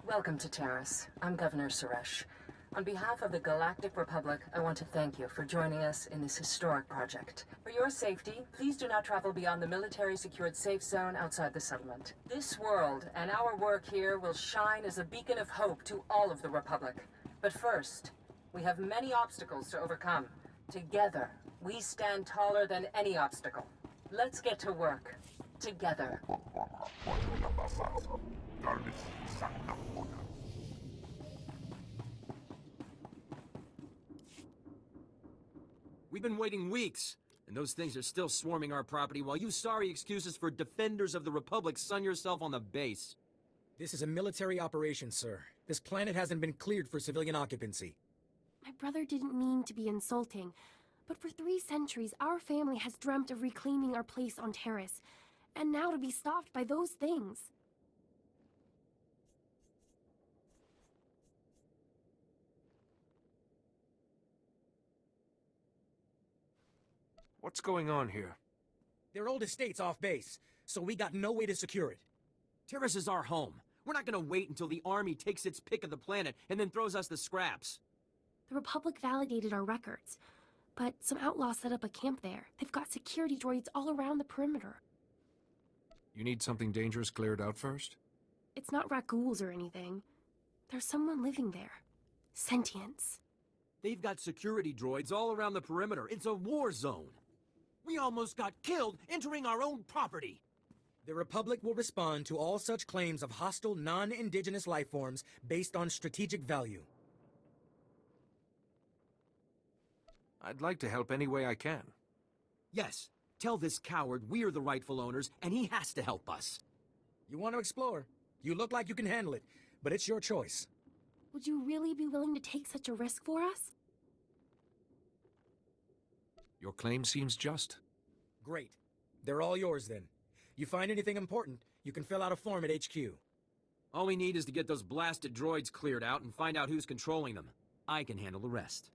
Welcome to Terrace. I'm Governor Suresh. On behalf of the Galactic Republic, I want to thank you for joining us in this historic project. For your safety, please do not travel beyond the military-secured safe zone outside the settlement. This world and our work here will shine as a beacon of hope to all of the Republic. But first, we have many obstacles to overcome. Together, we stand taller than any obstacle. Let's get to work. Together. We've been waiting weeks, and those things are still swarming our property while you sorry excuses for defenders of the Republic sun yourself on the base. This is a military operation, sir. This planet hasn't been cleared for civilian occupancy. My brother didn't mean to be insulting, but for 3 centuries, our family has dreamt of reclaiming our place on Terrace, and now to be stopped by those things. What's going on here? Their old estate's off base, so we got no way to secure it. Terrace is our home. We're not gonna wait until the army takes its pick of the planet and then throws us the scraps. The Republic validated our records, but some outlaws set up a camp there. They've got security droids all around the perimeter. You need something dangerous cleared out first? It's not Rakghouls or anything. There's someone living there. Sentience. They've got security droids all around the perimeter. It's a war zone. We almost got killed entering our own property. The Republic will respond to all such claims of hostile, non-indigenous life forms based on strategic value. I'd like to help any way I can. Yes, tell this coward we're the rightful owners, and he has to help us. You want to explore? You look like you can handle it, but it's your choice. Would you really be willing to take such a risk for us? Your claim seems just. Great. They're all yours then. You find anything important, you can fill out a form at HQ. All we need is to get those blasted droids cleared out and find out who's controlling them. I can handle the rest.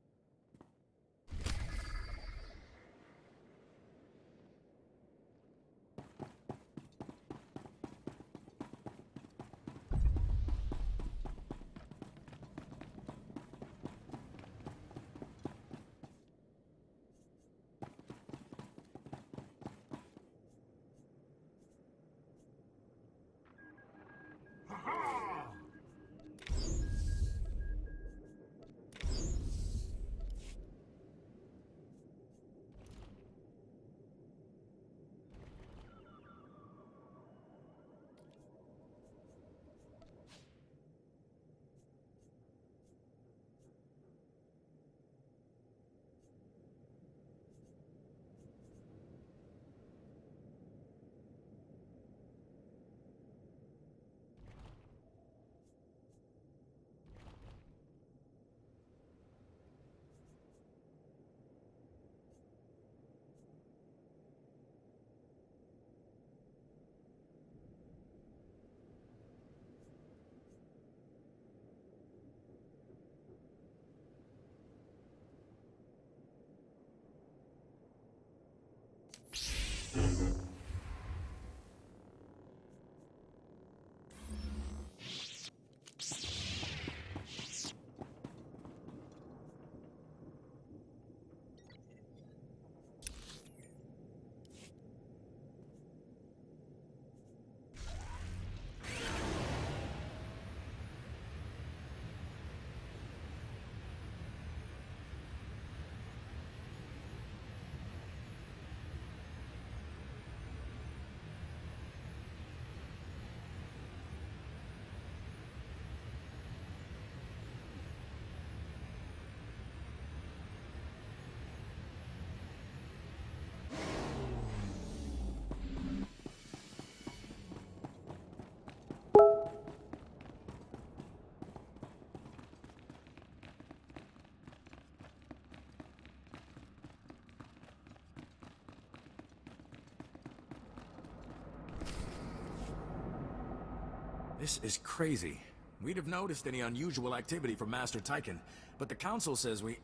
This is crazy. We'd have noticed any unusual activity from Master Tychon, but the Council says we...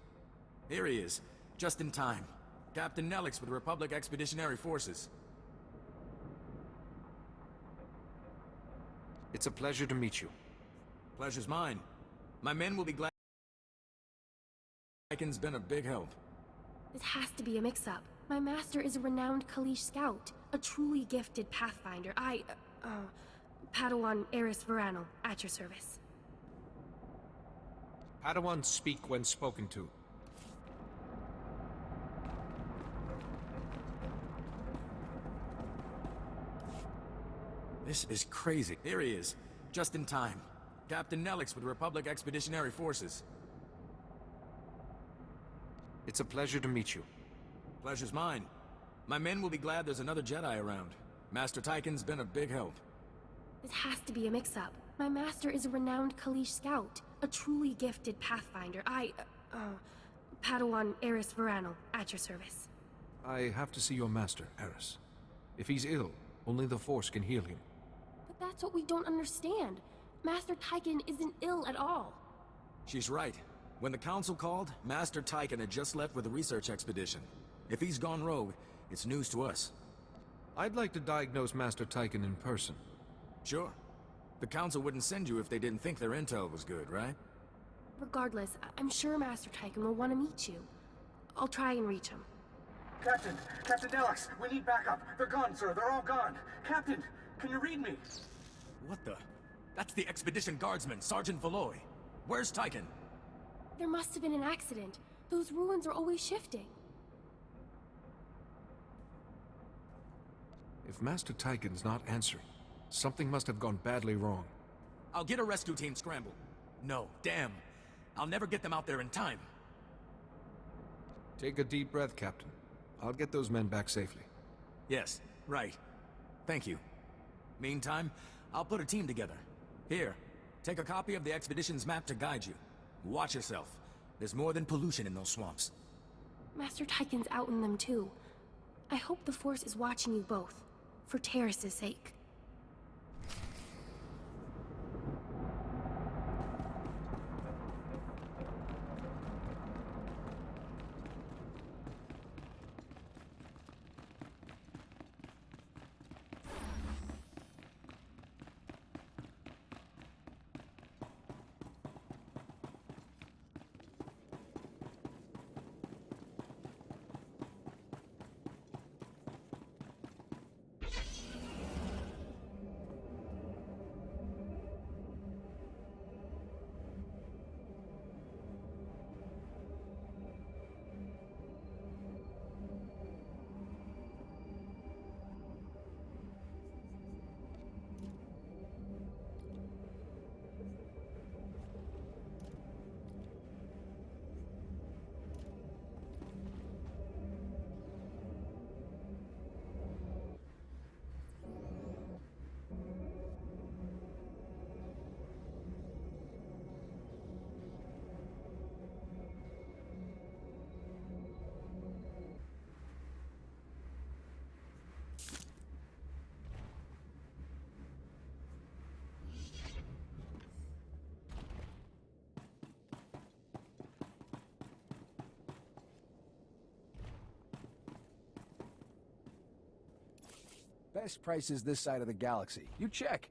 Here he is, just in time. Captain Nelix with Republic Expeditionary Forces. It's a pleasure to meet you. Pleasure's mine. My men will be glad. Tyken's been a big help. This has to be a mix-up. My master is a renowned Kalish scout, a truly gifted pathfinder. Padawan Eris Varanel, at your service. Padawans speak when spoken to. This is crazy. Here he is, just in time. Captain Nelix with Republic Expeditionary Forces. It's a pleasure to meet you. Pleasure's mine. My men will be glad there's another Jedi around. Master Tyken's been a big help. This has to be a mix-up. My master is a renowned Kalish scout, a truly gifted pathfinder. Padawan Eris Varanel, at your service. I have to see your master, Eris. If he's ill, only the Force can heal him. But that's what we don't understand. Master Tyken isn't ill at all. She's right. When the Council called, Master Tyken had just left with a research expedition. If he's gone rogue, it's news to us. I'd like to diagnose Master Tyken in person. Sure. The Council wouldn't send you if they didn't think their intel was good, right? Regardless, I'm sure Master Tyken will want to meet you. I'll try and reach him. Captain Nelix, we need backup. They're gone, sir. They're all gone. Captain, can you read me? What the? That's the Expedition Guardsman, Sergeant Valoy. Where's Tyken? There must have been an accident. Those ruins are always shifting. If Master Tyken's not answering, something must have gone badly wrong. I'll get a rescue team scrambled. No, damn. I'll never get them out there in time. Take a deep breath, Captain. I'll get those men back safely. Yes, right. Thank you. Meantime, I'll put a team together. Here, take a copy of the expedition's map to guide you. Watch yourself. There's more than pollution in those swamps. Master Tyken's out in them too. I hope the Force is watching you both, for Terrace's sake. Best prices this side of the galaxy. You check.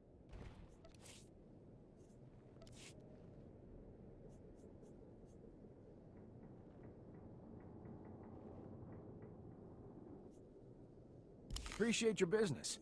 Appreciate your business.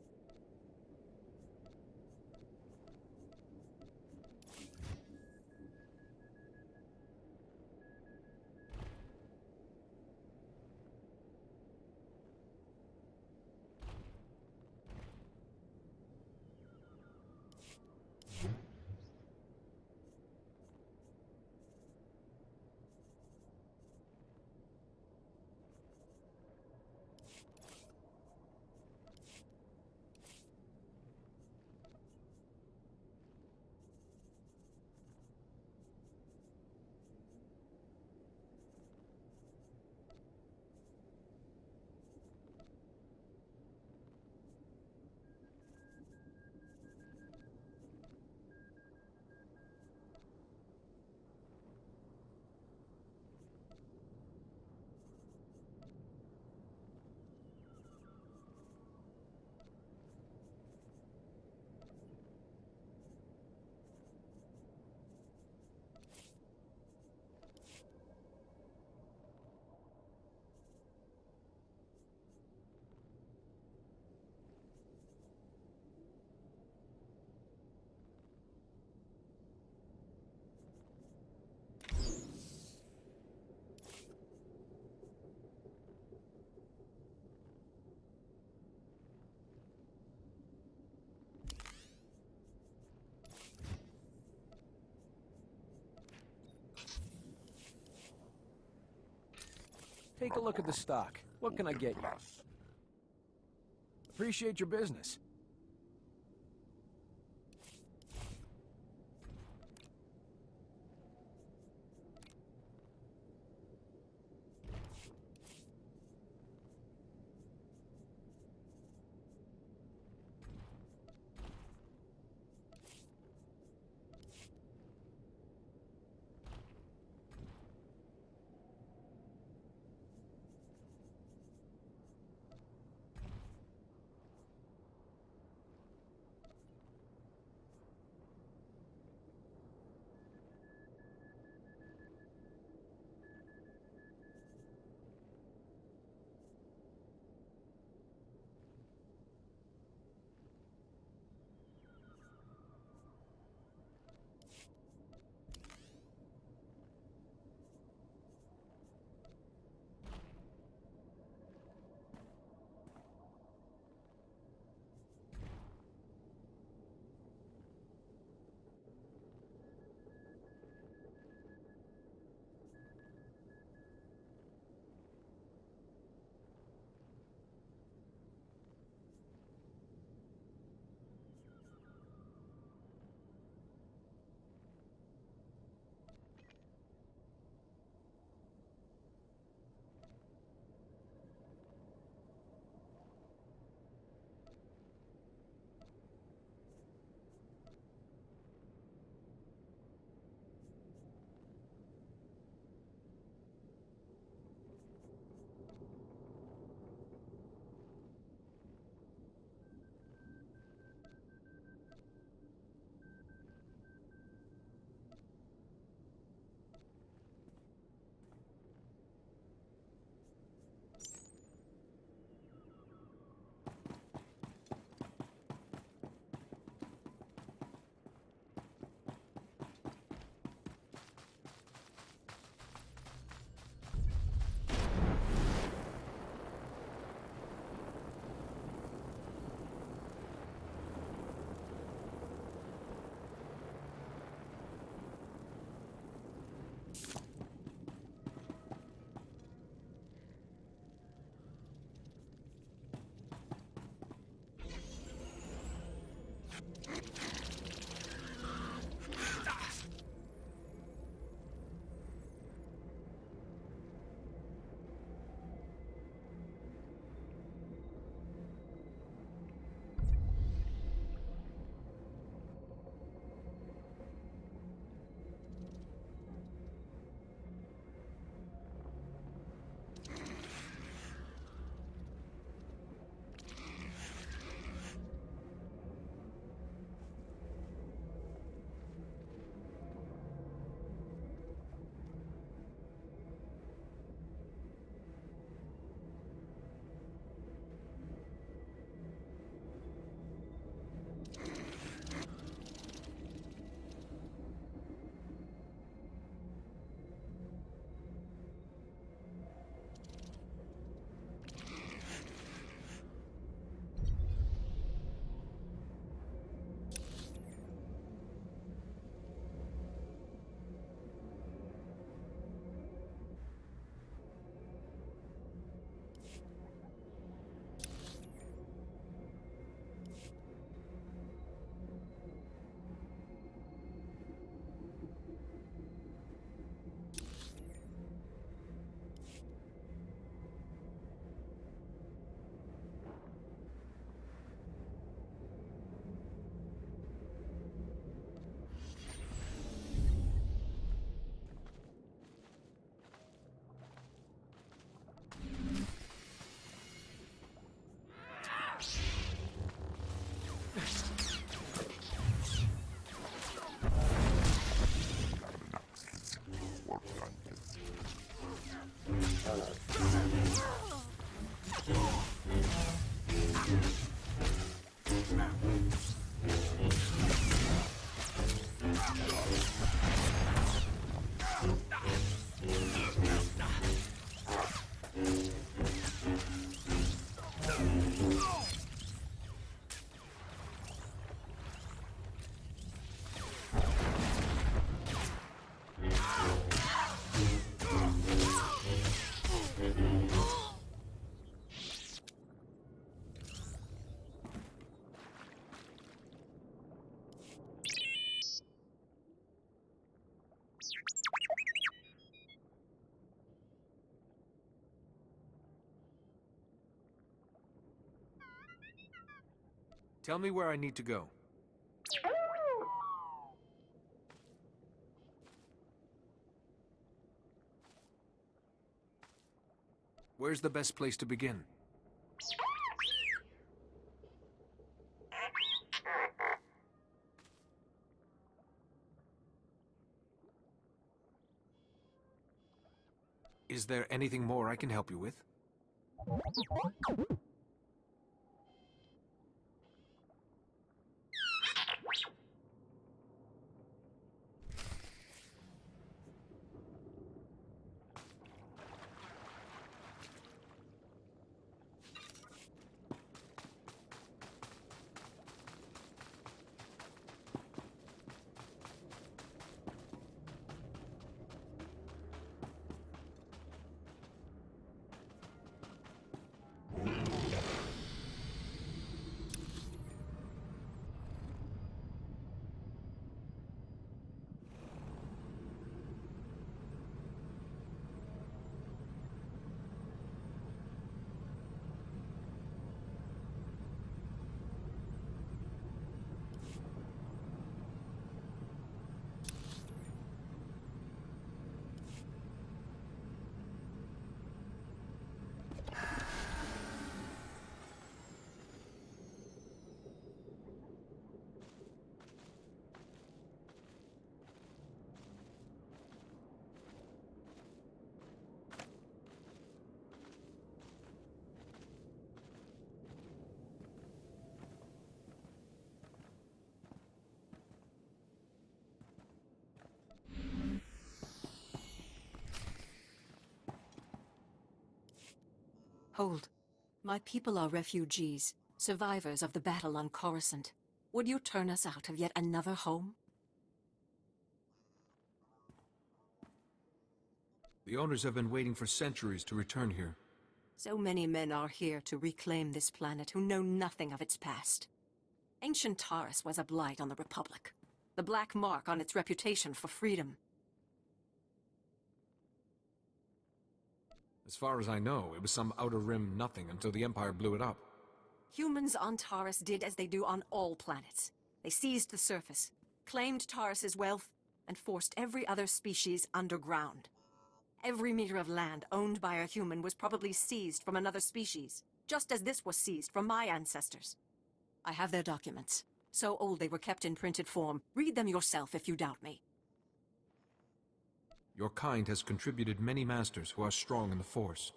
Take a look at the stock. What can I get you? Appreciate your business. Tell me where I need to go. Where's the best place to begin? Is there anything more I can help you with? Hold. My people are refugees, survivors of the battle on Coruscant. Would you turn us out of yet another home? The owners have been waiting for centuries to return here. So many men are here to reclaim this planet who know nothing of its past. Ancient Taurus was a blight on the Republic, the black mark on its reputation for freedom. As far as I know, it was some Outer Rim nothing until the Empire blew it up. Humans on Taurus did as they do on all planets. They seized the surface, claimed Taurus's wealth, and forced every other species underground. Every meter of land owned by a human was probably seized from another species, just as this was seized from my ancestors. I have their documents. So old they were kept in printed form. Read them yourself if you doubt me. Your kind has contributed many masters who are strong in the Force.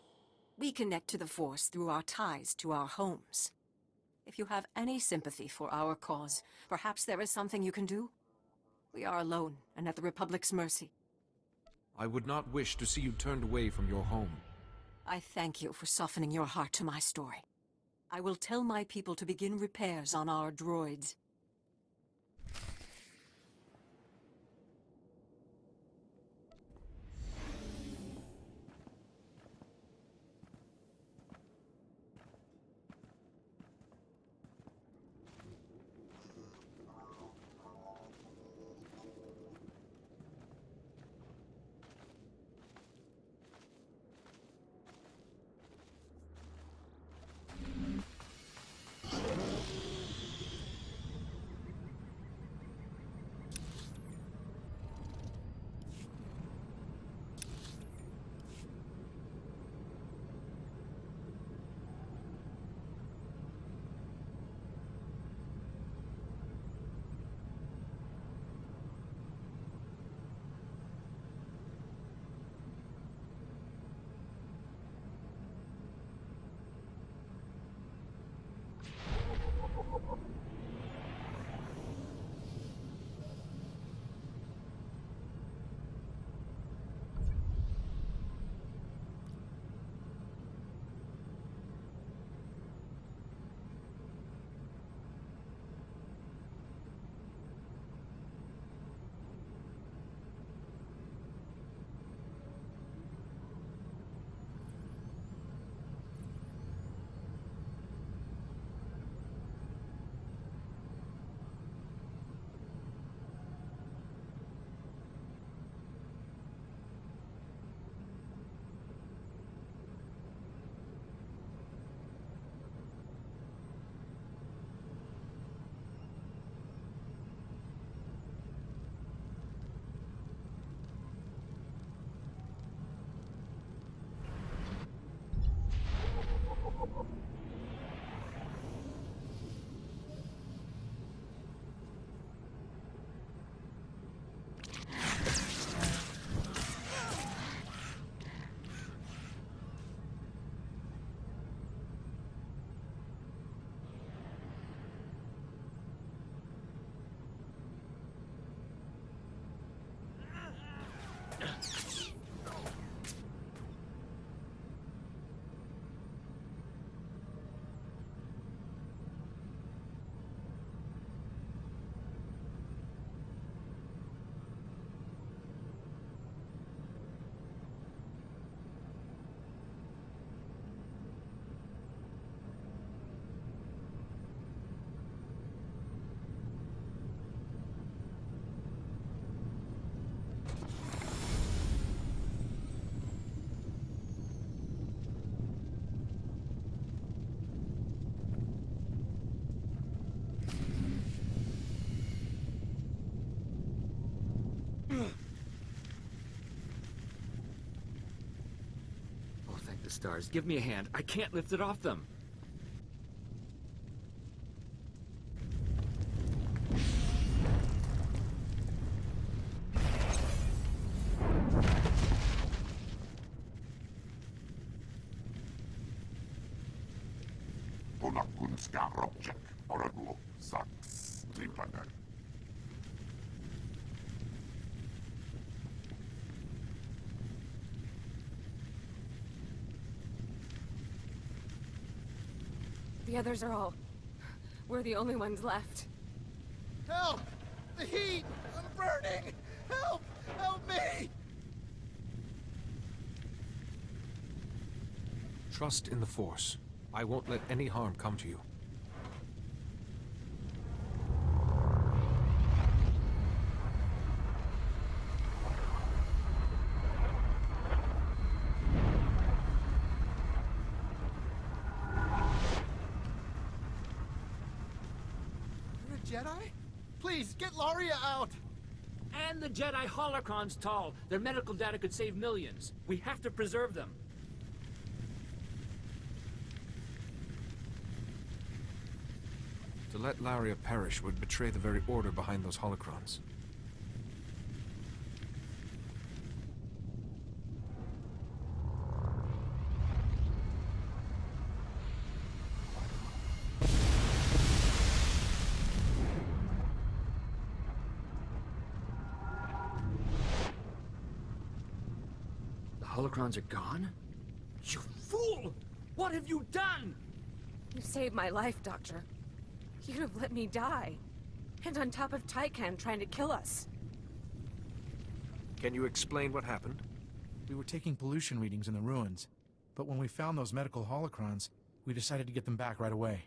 We connect to the Force through our ties to our homes. If you have any sympathy for our cause, perhaps there is something you can do? We are alone and at the Republic's mercy. I would not wish to see you turned away from your home. I thank you for softening your heart to my story. I will tell my people to begin repairs on our droids. stars. Give me a hand. I can't lift it off them. Ponakunska Robczak, Oradło, Saks, Tripaner. The others are all... We're the only ones left. Help! The heat! I'm burning! Help! Help me! Trust in the Force. I won't let any harm come to you. You're a Jedi? Please, get Laria out! And the Jedi holocrons, Tal. Their medical data could save millions. We have to preserve them. To let Laria perish would betray the very order behind those holocrons. The holocrons are gone? You fool! What have you done? You saved my life, Doctor. You'd have let me die. And on top of Tykan trying to kill us. Can you explain what happened? We were taking pollution readings in the ruins, but when we found those medical holocrons, we decided to get them back right away.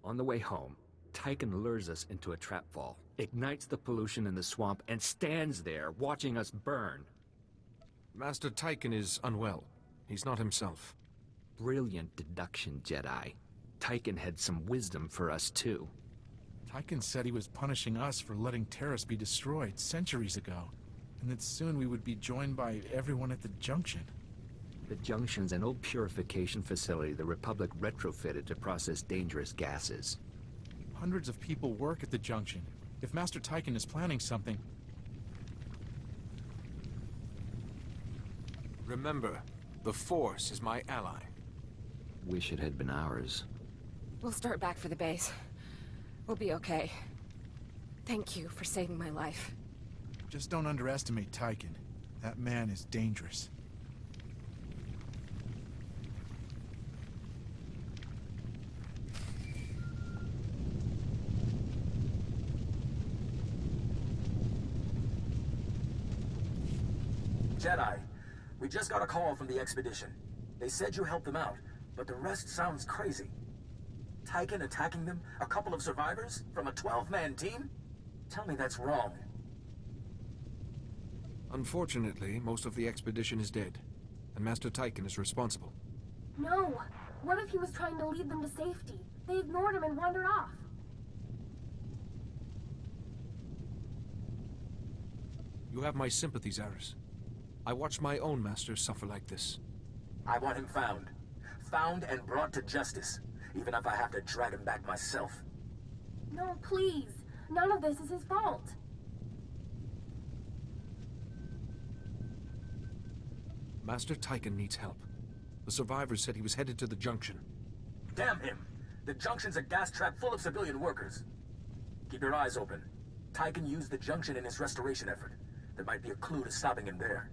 On the way home, Tykan lures us into a trap fall, ignites the pollution in the swamp, and stands there watching us burn. Master Tykan is unwell. He's not himself. Brilliant deduction, Jedi. Tykan had some wisdom for us, too. Tykan said he was punishing us for letting Terrace be destroyed centuries ago, and that soon we would be joined by everyone at the Junction. The Junction's an old purification facility the Republic retrofitted to process dangerous gases. Hundreds of people work at the Junction. If Master Tykan is planning something... Remember, the Force is my ally. Wish it had been ours. We'll start back for the base. We'll be okay. Thank you for saving my life. Just don't underestimate Tykan. That man is dangerous. Jedi, we just got a call from the expedition. They said you helped them out, but the rest sounds crazy. Tykan attacking them? A couple of survivors? From a 12-man team? Tell me that's wrong. Unfortunately, most of the expedition is dead, and Master Tykan is responsible. No! What if he was trying to lead them to safety? They ignored him and wandered off. You have my sympathies, Aris. I watched my own master suffer like this. I want him found. Found and brought to justice, even if I have to drag him back myself. No, please. None of this is his fault. Master Tykan needs help. The survivors said he was headed to the Junction. Damn him! The Junction's a gas trap full of civilian workers. Keep your eyes open. Tykan used the Junction in his restoration effort. There might be a clue to stopping him there.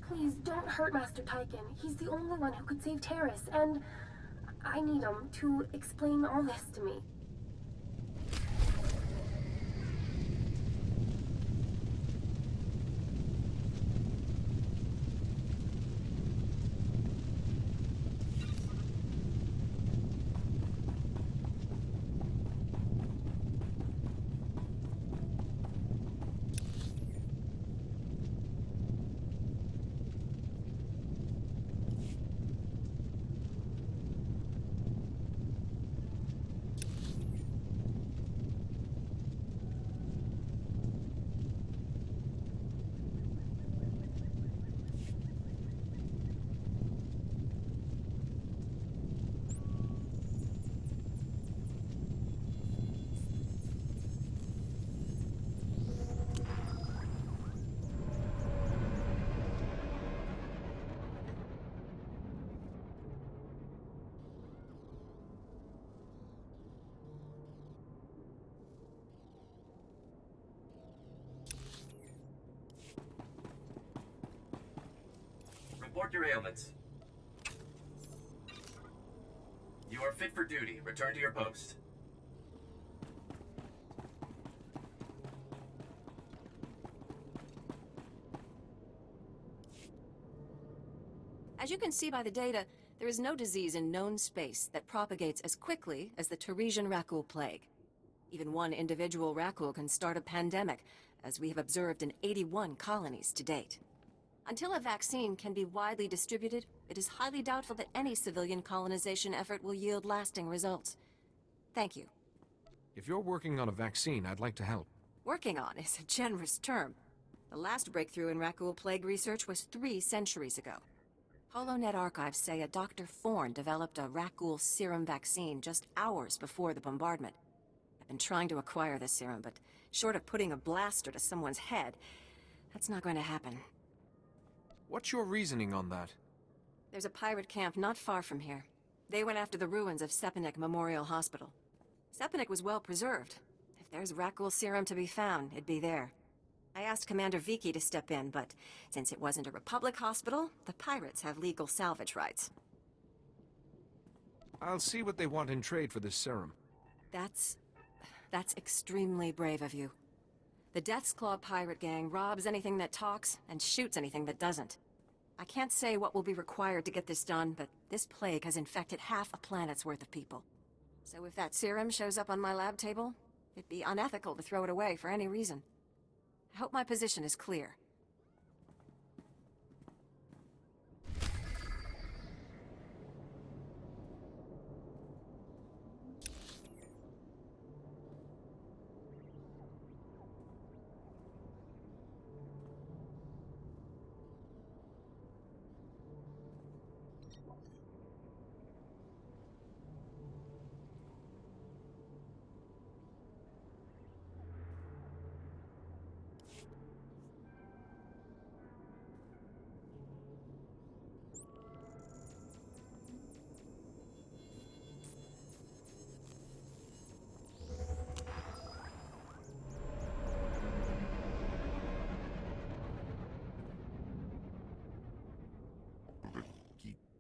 Please, don't hurt Master Tykan. He's the only one who could save Terrace, and I need him to explain all this to me. report your ailments. You are fit for duty. Return to your post. As you can see by the data, there is no disease in known space that propagates as quickly as the Teresian Rakul plague. Even one individual Rakul can start a pandemic, as we have observed in 81 colonies to date. Until a vaccine can be widely distributed, it is highly doubtful that any civilian colonization effort will yield lasting results. Thank you. If you're working on a vaccine, I'd like to help. Working on is a generous term. The last breakthrough in Rakul plague research was 3 centuries ago. HoloNet archives say a Dr. Thorne developed a Rakul serum vaccine just hours before the bombardment. I've been trying to acquire this serum, but short of putting a blaster to someone's head, that's not going to happen. What's your reasoning on that? There's a pirate camp not far from here. They went after the ruins of Sepinik Memorial Hospital. Sepinik was well preserved. If there's Rakul serum to be found, it'd be there. I asked Commander Viki to step in, but since it wasn't a Republic hospital, the pirates have legal salvage rights. I'll see what they want in trade for this serum. That's extremely brave of you. The Death's Claw pirate gang robs anything that talks and shoots anything that doesn't. I can't say what will be required to get this done, but this plague has infected half a planet's worth of people. So if that serum shows up on my lab table, it'd be unethical to throw it away for any reason. I hope my position is clear.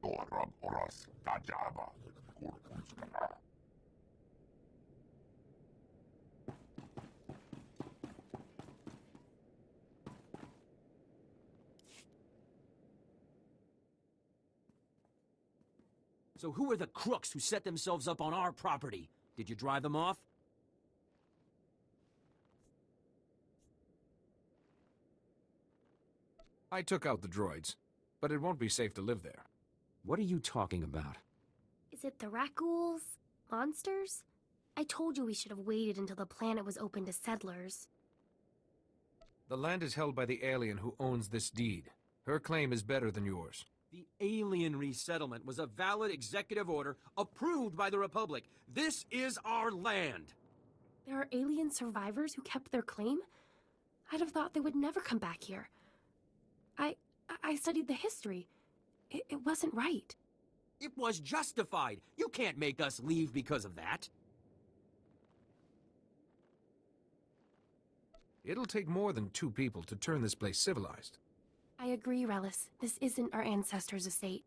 Toram oras tajaba kurkunskana. So who are the crooks who set themselves up on our property? Did you drive them off? I took out the droids, but it won't be safe to live there. What are you talking about? Is it the Rakuls? Monsters? I told you we should have waited until the planet was open to settlers. The land is held by the alien who owns this deed. Her claim is better than yours. The alien resettlement was a valid executive order approved by the Republic. This is our land! There are alien survivors who kept their claim? I'd have thought they would never come back here. I studied the history. It wasn't right. It was justified. You can't make us leave because of that. It'll take more than 2 people to turn this place civilized. I agree, Relis. This isn't our ancestors' estate.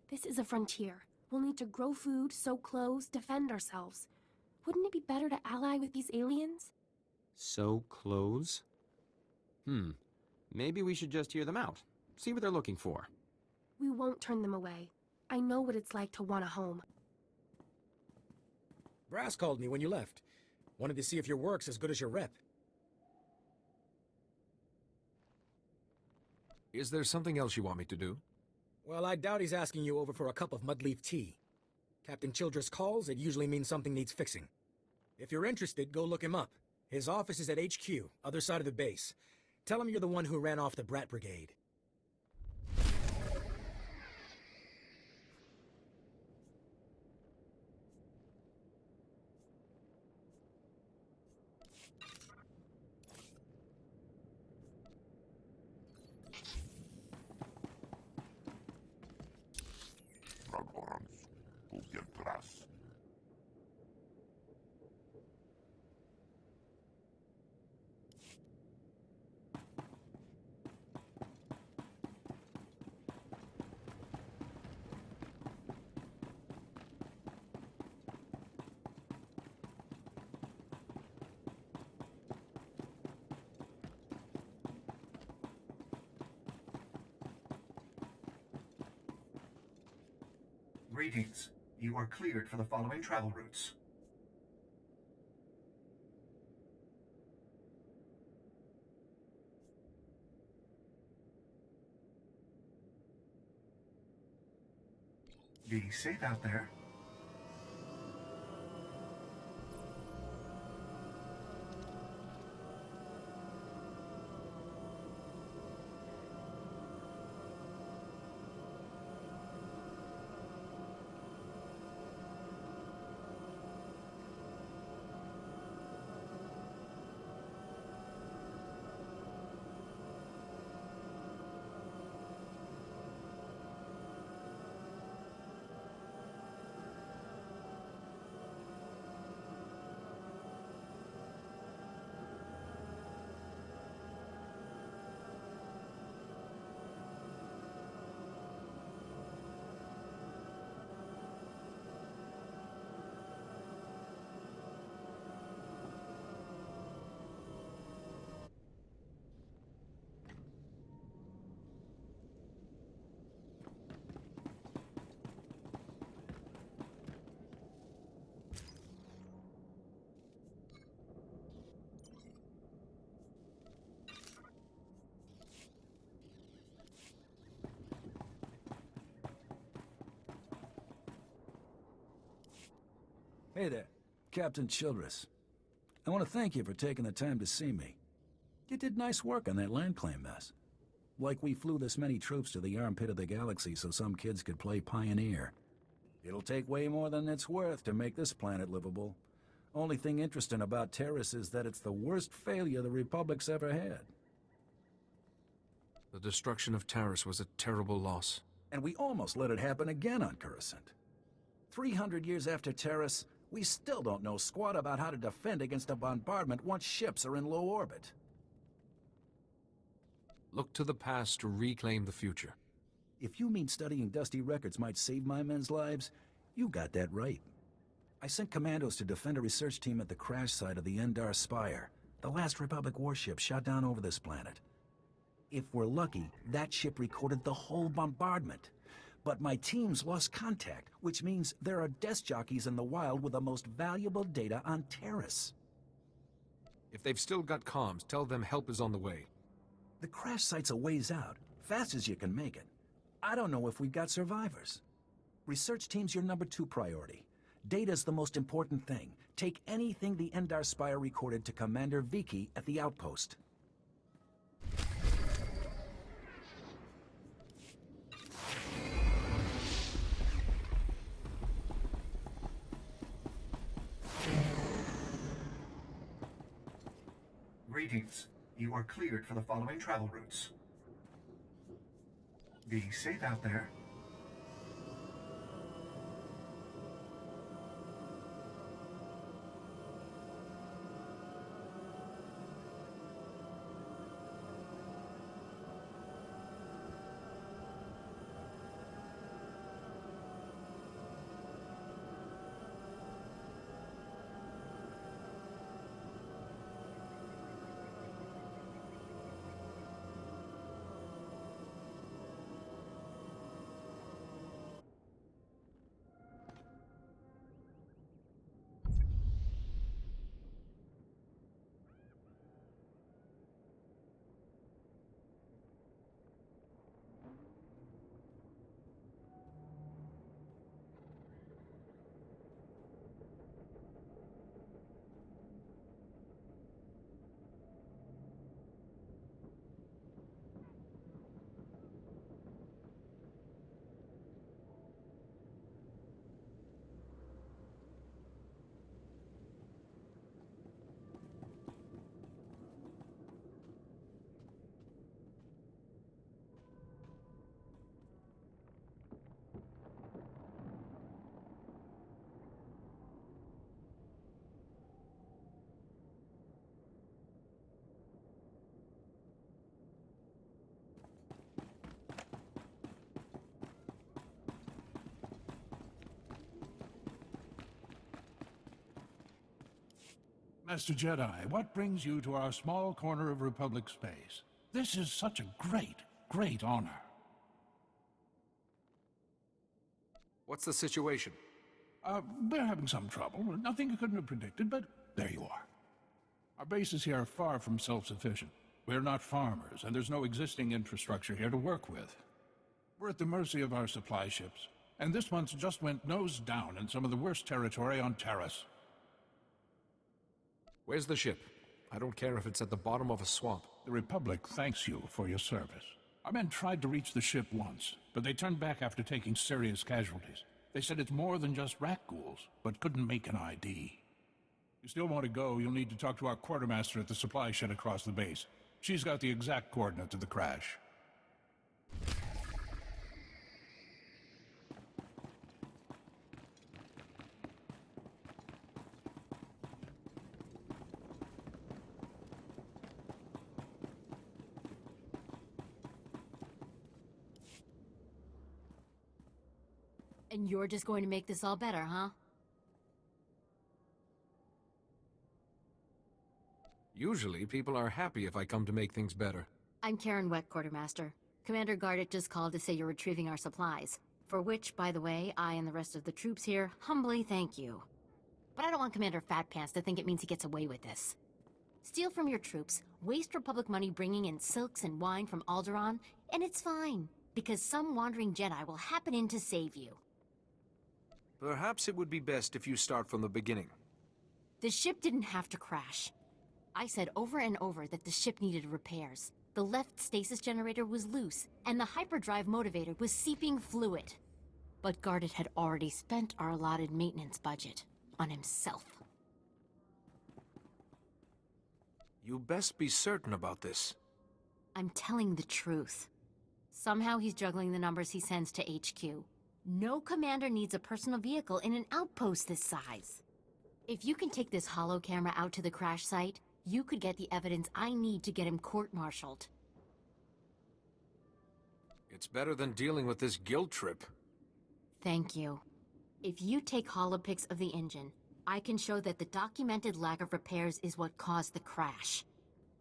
This is a frontier. We'll need to grow food, sew clothes, defend ourselves. Wouldn't it be better to ally with these aliens? Sew clothes? Maybe we should just hear them out. See what they're looking for. We won't turn them away. I know what it's like to want a home. Brass called me when you left. Wanted to see if your work's as good as your rep. Is there something else you want me to do? Well, I doubt he's asking you over for a cup of mudleaf tea. Captain Childress calls, it usually means something needs fixing. If you're interested, go look him up. His office is at HQ, other side of the base. Tell him you're the one who ran off the Brat Brigade. Dragorans, Ugeltras. Greetings. You are cleared for the following travel routes. Be safe out there. Hey there, Captain Childress. I want to thank you for taking the time to see me. You did nice work on that land claim mess. Like we flew this many troops to the armpit of the galaxy so some kids could play pioneer. It'll take way more than it's worth to make this planet livable. Only thing interesting about Terrace is that it's the worst failure the Republic's ever had. The destruction of Taris was a terrible loss. And we almost let it happen again on Coruscant. 300 years after Terrace, we still don't know squat about how to defend against a bombardment once ships are in low orbit. Look to the past to reclaim the future. If you mean studying dusty records might save my men's lives, you got that right. I sent commandos to defend a research team at the crash site of the Endar Spire, the last Republic warship shot down over this planet. If we're lucky, that ship recorded the whole bombardment. But my team's lost contact, which means there are desk jockeys in the wild with the most valuable data on Terrace. If they've still got comms, tell them help is on the way. The crash site's a ways out, fast as you can make it. I don't know if we've got survivors. Research team's your number 2 priority. Data's the most important thing. Take anything the Endar Spire recorded to Commander Viki at the outpost. Greetings. You are cleared for the following travel routes. Be safe out there. Master Jedi, what brings you to our small corner of Republic space? This is such a great, great honor. What's the situation? They're having some trouble. Nothing you couldn't have predicted, but there you are. Our bases here are far from self-sufficient. We're not farmers, and there's no existing infrastructure here to work with. We're at the mercy of our supply ships, and this month just went nose down in some of the worst territory on Taris. Where's the ship? I don't care if it's at the bottom of a swamp. The Republic thanks you for your service. Our men tried to reach the ship once, but they turned back after taking serious casualties. They said it's more than just rat ghouls, but couldn't make an ID. You still want to go, you'll need to talk to our quartermaster at the supply shed across the base. She's got the exact coordinates of the crash. And you're just going to make this all better, huh? Usually, people are happy if I come to make things better. I'm Karen Wett, Quartermaster. Commander Gardet just called to say you're retrieving our supplies. For which, by the way, I and the rest of the troops here humbly thank you. But I don't want Commander Fat Pants to think it means he gets away with this. Steal from your troops, waste Republic money bringing in silks and wine from Alderaan, and it's fine, because some wandering Jedi will happen in to save you. Perhaps it would be best if you start from the beginning. The ship didn't have to crash. I said over and over that the ship needed repairs. The left stasis generator was loose, and the hyperdrive motivator was seeping fluid. But Gardet had already spent our allotted maintenance budget on himself. You best be certain about this. I'm telling the truth. Somehow he's juggling the numbers he sends to HQ. No commander needs a personal vehicle in an outpost this size. If you can take this holo camera out to the crash site, you could get the evidence I need to get him court-martialed. It's better than dealing with this guilt trip. Thank you. If you take holopics of the engine, I can show that the documented lack of repairs is what caused the crash.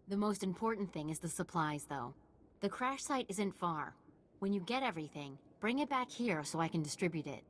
The most important thing is the supplies, though. The crash site isn't far. When you get everything, bring it back here so I can distribute it.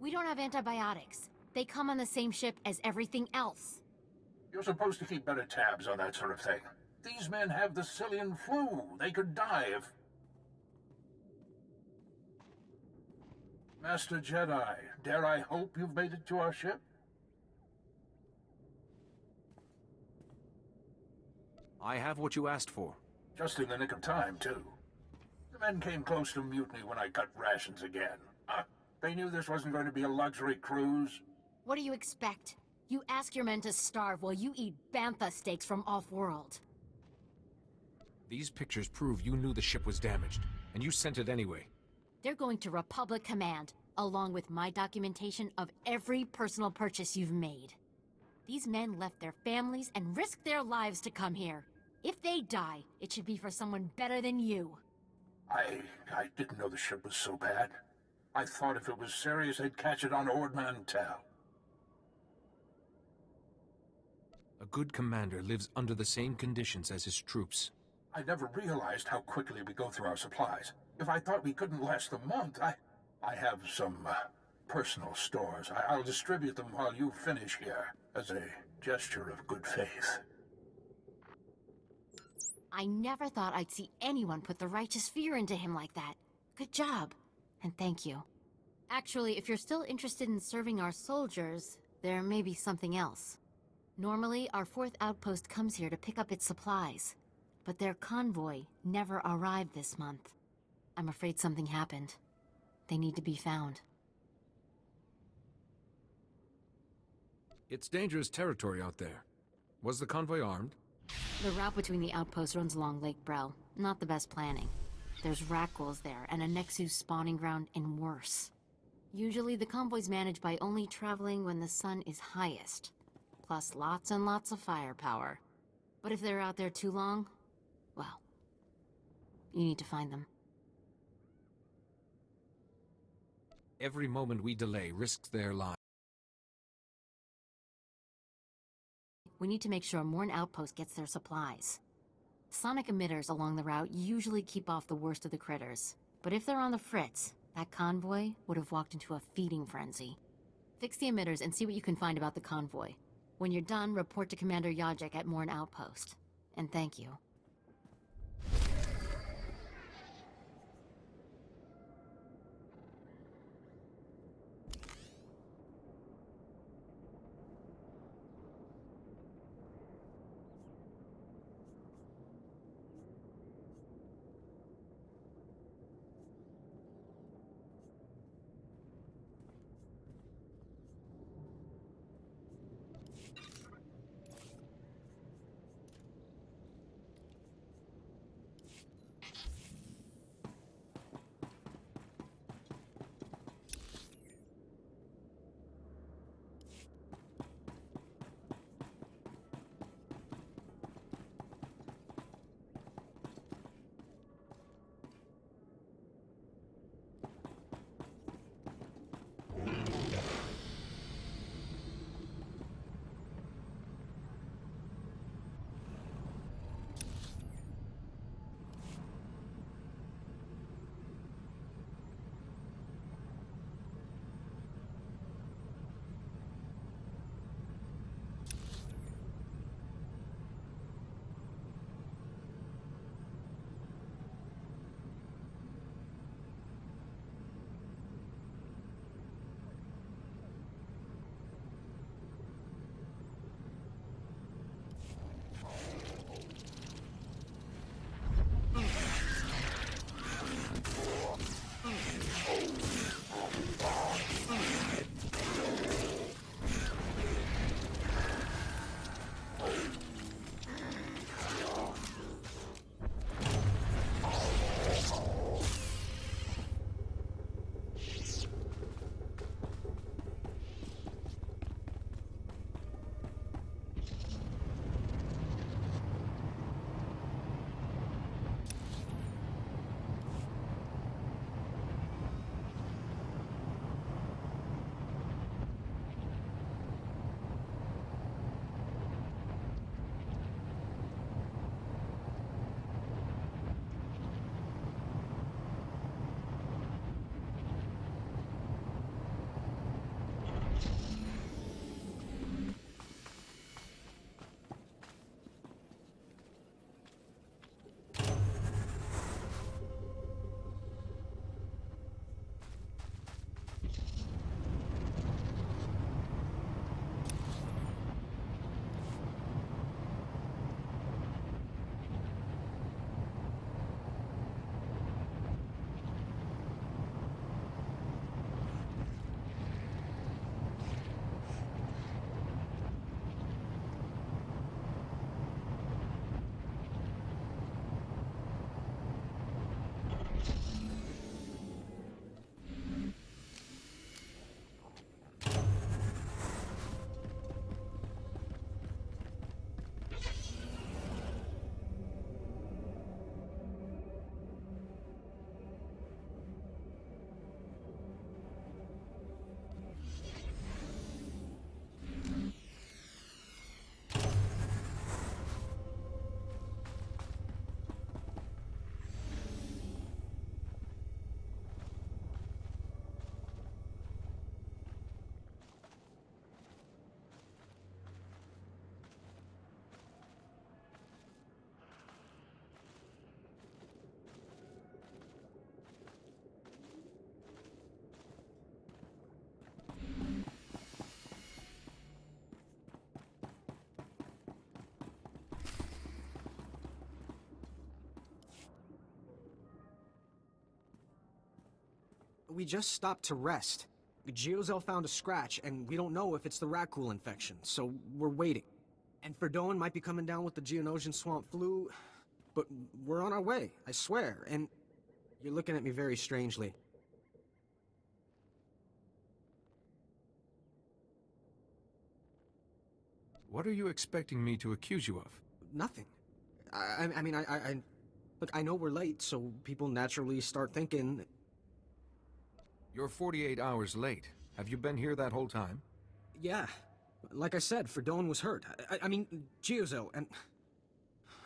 We don't have antibiotics. They come on the same ship as everything else. You're supposed to keep better tabs on that sort of thing. These men have the Cillian flu. They could die if... Master Jedi, dare I hope you've made it to our ship? I have what you asked for. Just in the nick of time, too. The men came close to mutiny when I cut rations again. They knew this wasn't going to be a luxury cruise. What do you expect? You ask your men to starve while you eat bantha steaks from off-world. These pictures prove you knew the ship was damaged, and you sent it anyway. They're going to Republic Command, along with my documentation of every personal purchase you've made. These men left their families and risked their lives to come here. If they die, it should be for someone better than you. I didn't know the ship was so bad. I thought if it was serious, they'd catch it on Ord Mantell. A good commander lives under the same conditions as his troops. I never realized how quickly we go through our supplies. If I thought we couldn't last a month, I have some personal stores. I'll distribute them while you finish here, as a gesture of good faith. I never thought I'd see anyone put the righteous fear into him like that. Good job. And thank you. Actually, if you're still interested in serving our soldiers, there may be something else. Normally, our 4th outpost comes here to pick up its supplies. But their convoy never arrived this month. I'm afraid something happened. They need to be found. It's dangerous territory out there. Was the convoy armed? The route between the outposts runs along Lake Brel. Not the best planning. There's Rakghouls there, and a Nexus spawning ground, and worse. Usually the convoy's managed by only traveling when the sun is highest. Plus lots and lots of firepower. But if they're out there too long, well, you need to find them. Every moment we delay risks their lives. We need to make sure Morn Outpost gets their supplies. Sonic emitters along the route usually keep off the worst of the critters. But if they're on the fritz, that convoy would have walked into a feeding frenzy. Fix the emitters and see what you can find about the convoy. When you're done, report to Commander Yajek at Morn Outpost. And thank you. We just stopped to rest. Geozel found a scratch, and we don't know if it's the Rakghoul infection, so we're waiting. And Verdone might be coming down with the Geonosian swamp flu, but we're on our way, I swear, and you're looking at me very strangely. What are you expecting me to accuse you of? Nothing. I mean, look, I know we're late, so people naturally start thinking... You're 48 hours late. Have you been here that whole time? Yeah. Like I said, Verdone was hurt. I mean, Geozel, and...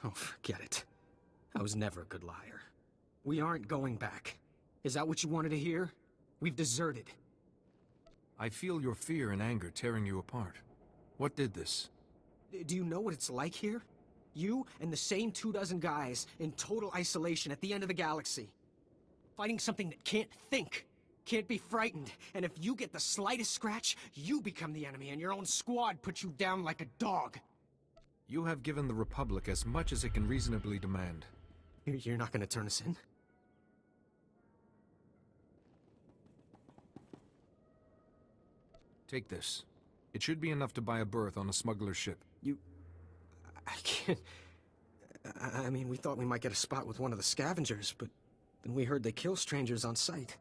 Oh, forget it. I was never a good liar. We aren't going back. Is that what you wanted to hear? We've deserted. I feel your fear and anger tearing you apart. What did this? Do you know what it's like here? You and the same 24 guys in total isolation at the end of the galaxy. Fighting something that can't think, can't be frightened, and if you get the slightest scratch, you become the enemy and your own squad puts you down like a dog. You have given the Republic as much as it can reasonably demand. You're not gonna turn us in? Take this. It should be enough to buy a berth on a smuggler's ship. I can't... I mean, we thought we might get a spot with one of the scavengers, but then we heard they kill strangers on sight.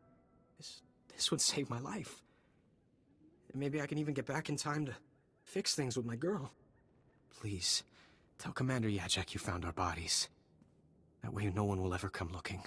This would save my life. And maybe I can even get back in time to fix things with my girl. Please, tell Commander Yajek you found our bodies. That way no one will ever come looking.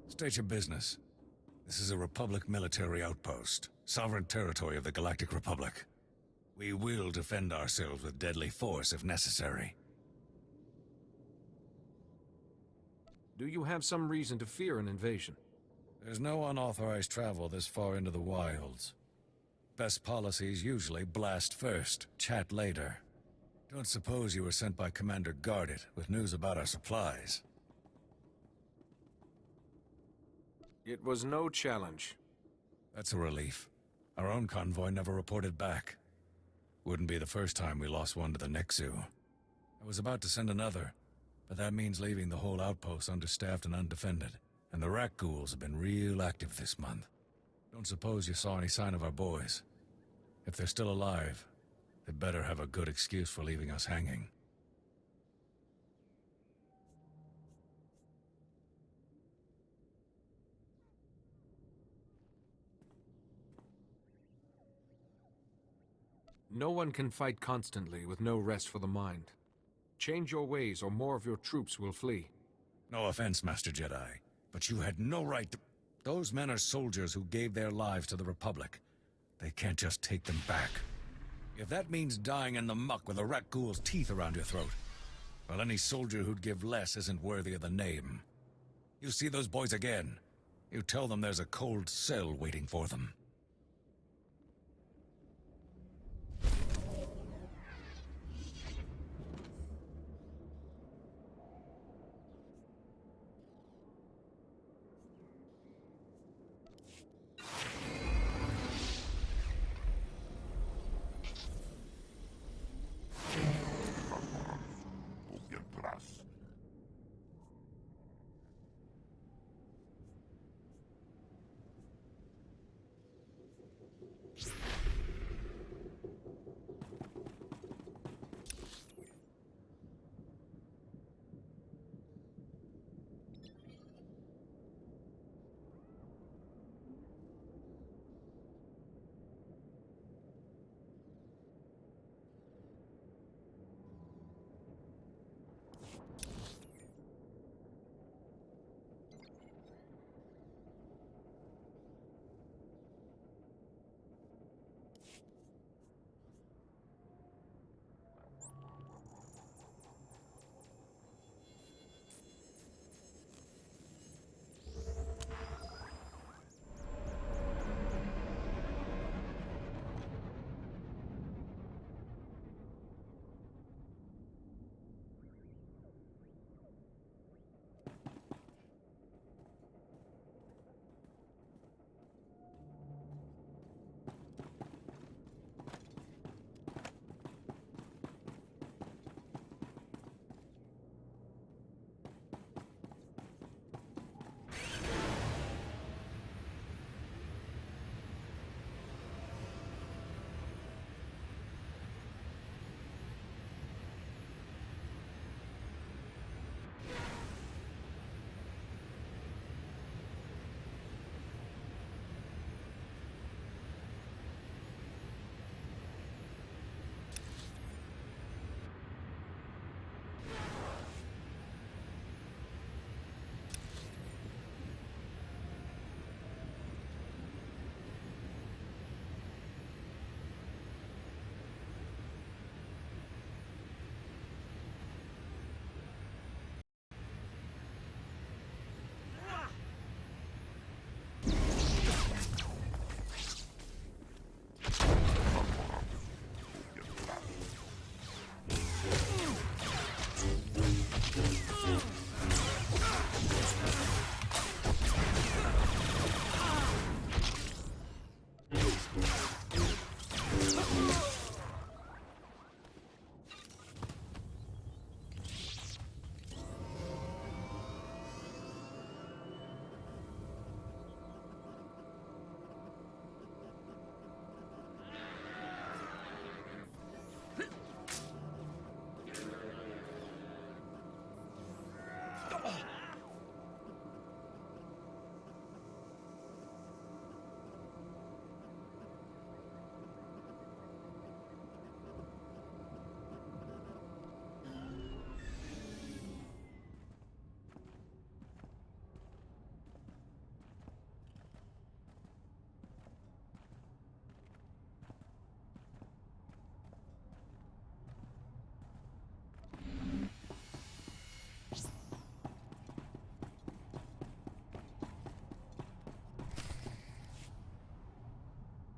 State your business. This is a Republic military outpost, sovereign territory of the Galactic Republic. We will defend ourselves with deadly force if necessary. Do you have some reason to fear an invasion? There's no unauthorized travel this far into the wilds. Best policies usually blast first, chat later. Don't suppose you were sent by Commander Gardet with news about our supplies. It was no challenge. That's a relief. Our own convoy never reported back. Wouldn't be the first time we lost one to the Nexu. I was about to send another, but that means leaving the whole outpost understaffed and undefended. And the Rakghouls have been real active this month. Don't suppose you saw any sign of our boys. If they're still alive, they better have a good excuse for leaving us hanging. No one can fight constantly with no rest for the mind. Change your ways or more of your troops will flee. No offense, Master Jedi, but you had no right to... Those men are soldiers who gave their lives to the Republic. They can't just take them back. If that means dying in the muck with a rat ghoul's teeth around your throat, well, any soldier who'd give less isn't worthy of the name. You see those boys again, you tell them there's a cold cell waiting for them.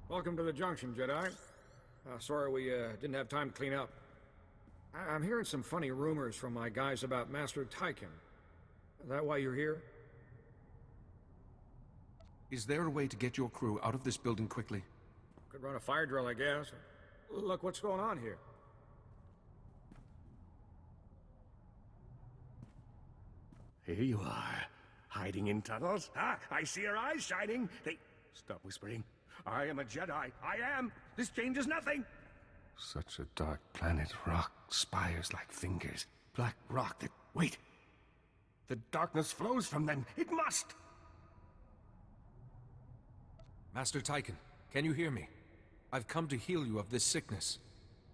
Welcome to the Junction, Jedi. Sorry we didn't have time to clean up. I'm hearing some funny rumors from my guys about Master Tyken. Is that why you're here? Is there a way to get your crew out of this building quickly? Could run a fire drill, I guess. Look what's going on here. Here you are, hiding in tunnels. Ah, I see your eyes shining. Stop whispering. I am a Jedi. I am. This changes nothing. Such a dark planet. Rock, spires like fingers. Black rock that... Wait! The darkness flows from them. It must! Master Tychon, can you hear me? I've come to heal you of this sickness.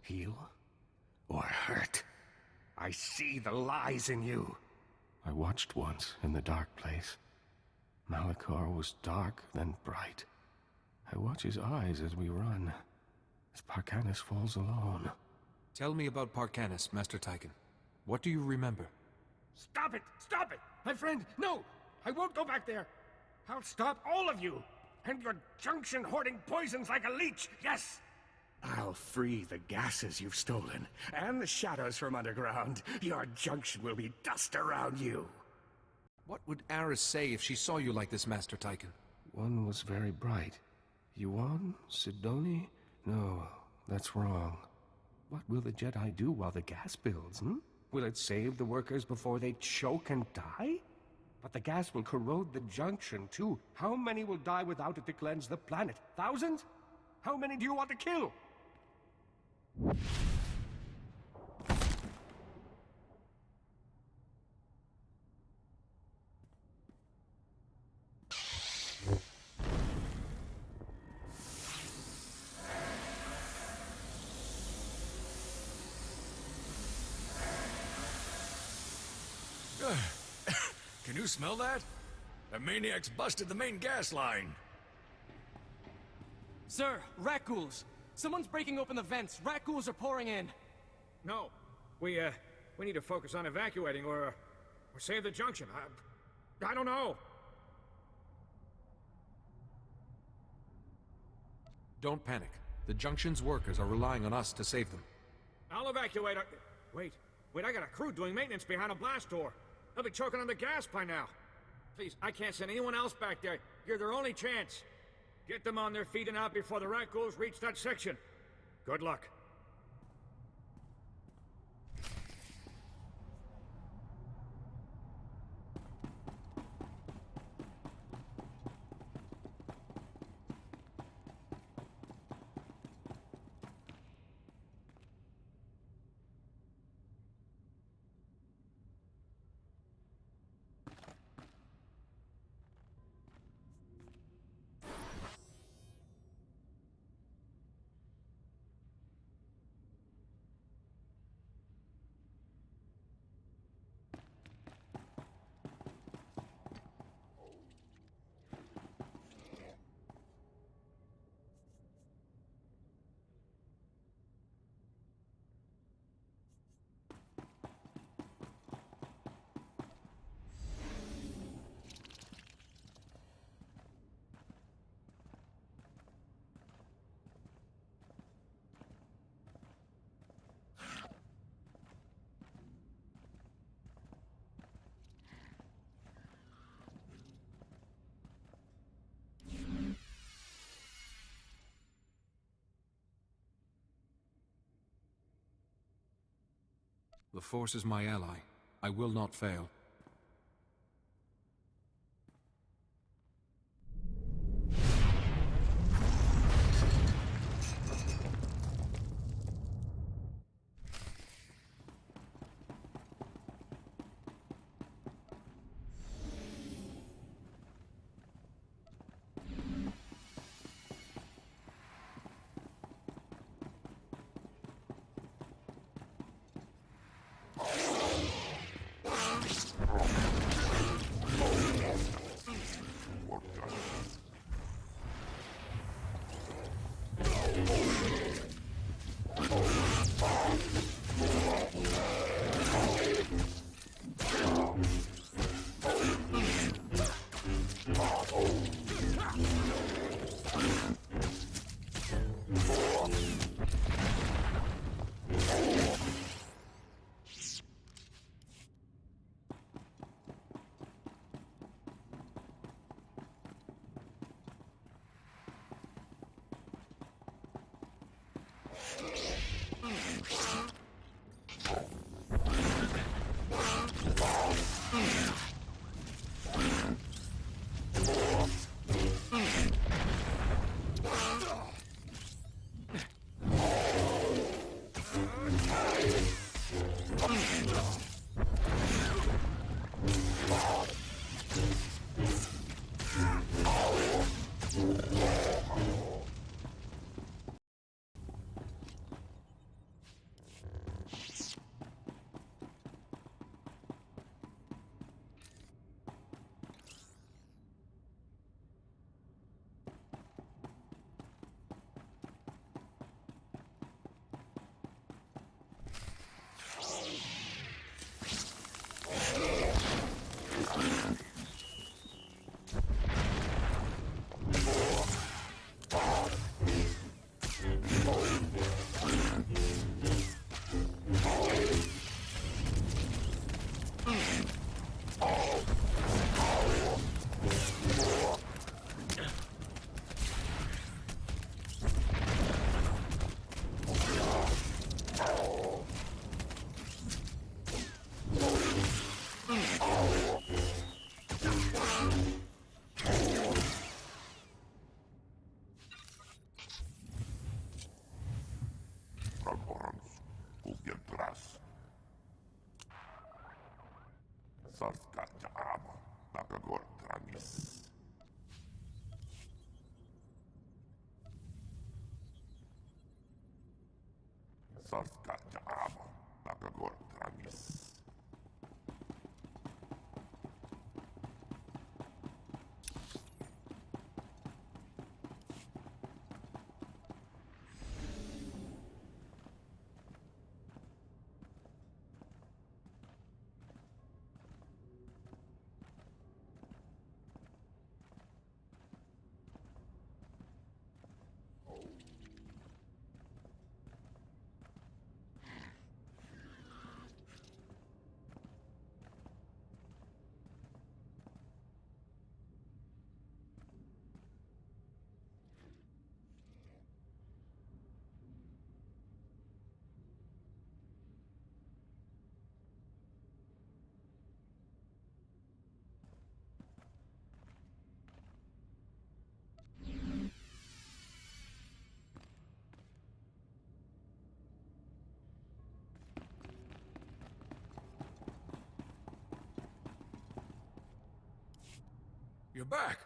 Heal? Or hurt? I see the lies in you. I watched once in the dark place. Malachor was dark, then bright. I watch his eyes as we run, as Parkanis falls alone. Tell me about Parkanis, Master Tychon. What do you remember? Stop it! Stop it! My friend, no! I won't go back there! I'll stop all of you! And your junction hoarding poisons like a leech, yes! I'll free the gases you've stolen, and the shadows from underground. Your junction will be dust around you. What would Aris say if she saw you like this, Master Tychon? One was very bright. Yuan? Sidoni? No, that's wrong. What will the Jedi do while the gas builds, Will it save the workers before they choke and die? But the gas will corrode the junction, too. How many will die without it to cleanse the planet? Thousands? How many do you want to kill? Can you smell that? The maniac's busted the main gas line. Sir, rat ghouls! Someone's breaking open the vents. Rat ghouls are pouring in. No. We need to focus on evacuating or save the junction. I don't know. Don't panic. The junction's workers are relying on us to save them. I'll evacuate our... Wait, I got a crew doing maintenance behind a blast door. They'll be choking on the gas by now. Please, I can't send anyone else back there. You're their only chance. Get them on their feet and out before the rat ghouls reach that section. Good luck. The Force is my ally. I will not fail. Ramborans, kuljen tras. Sarska Jarama, Nakagor Tranis. Sarska Jarama, Nakagor Tranis. You're back,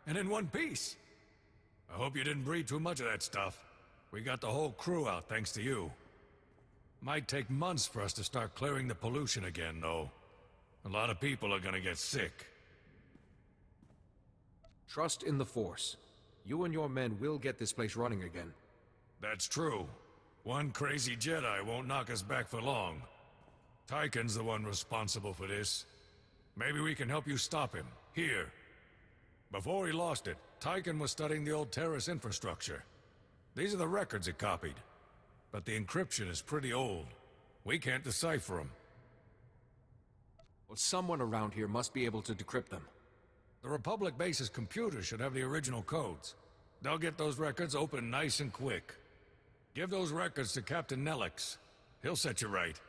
and in one piece. I hope you didn't breed too much of that stuff. We got the whole crew out thanks to you. Might take months for us to start clearing the pollution again, though. A lot of people are gonna get sick. Trust in the Force. You and your men will get this place running again. That's true. One crazy Jedi won't knock us back for long. Tychon's the one responsible for this. Maybe we can help you stop him, here. Before he lost it, Tychon was studying the old Terrace infrastructure. These are the records he copied. But the encryption is pretty old. We can't decipher them. Well, someone around here must be able to decrypt them. The Republic base's computers should have the original codes. They'll get those records open nice and quick. Give those records to Captain Nelix. He'll set you right.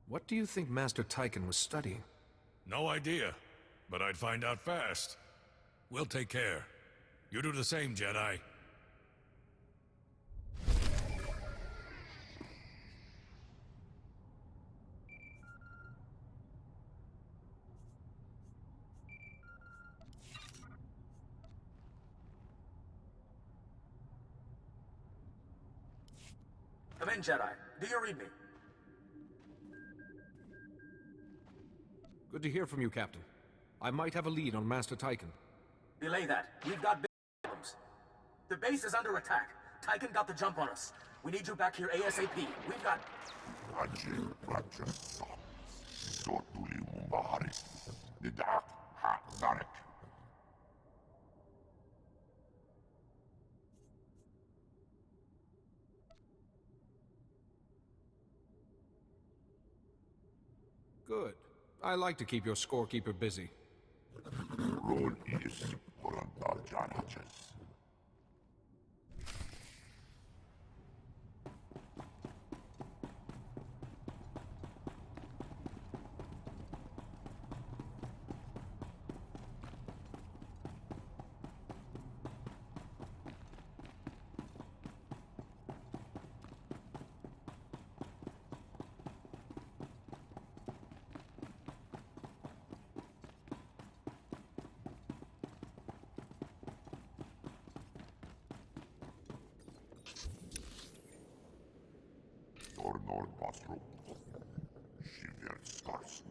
What do you think Master Tychon was studying? No idea, but I'd find out fast. We'll take care. You do the same, Jedi. Come in, Jedi. Do you read me? Good to hear from you, Captain. I might have a lead on Master Tychon. Delay that. We've got big problems. The base is under attack. Tychon got the jump on us. We need you back here ASAP. We've got... Rajil Rajasa. Sotuli Mumbari. Didak Ha Zarek. Good. I like to keep your scorekeeper busy. Role is Orandal Janajas. Tornor Basro. Shiver Starsuk.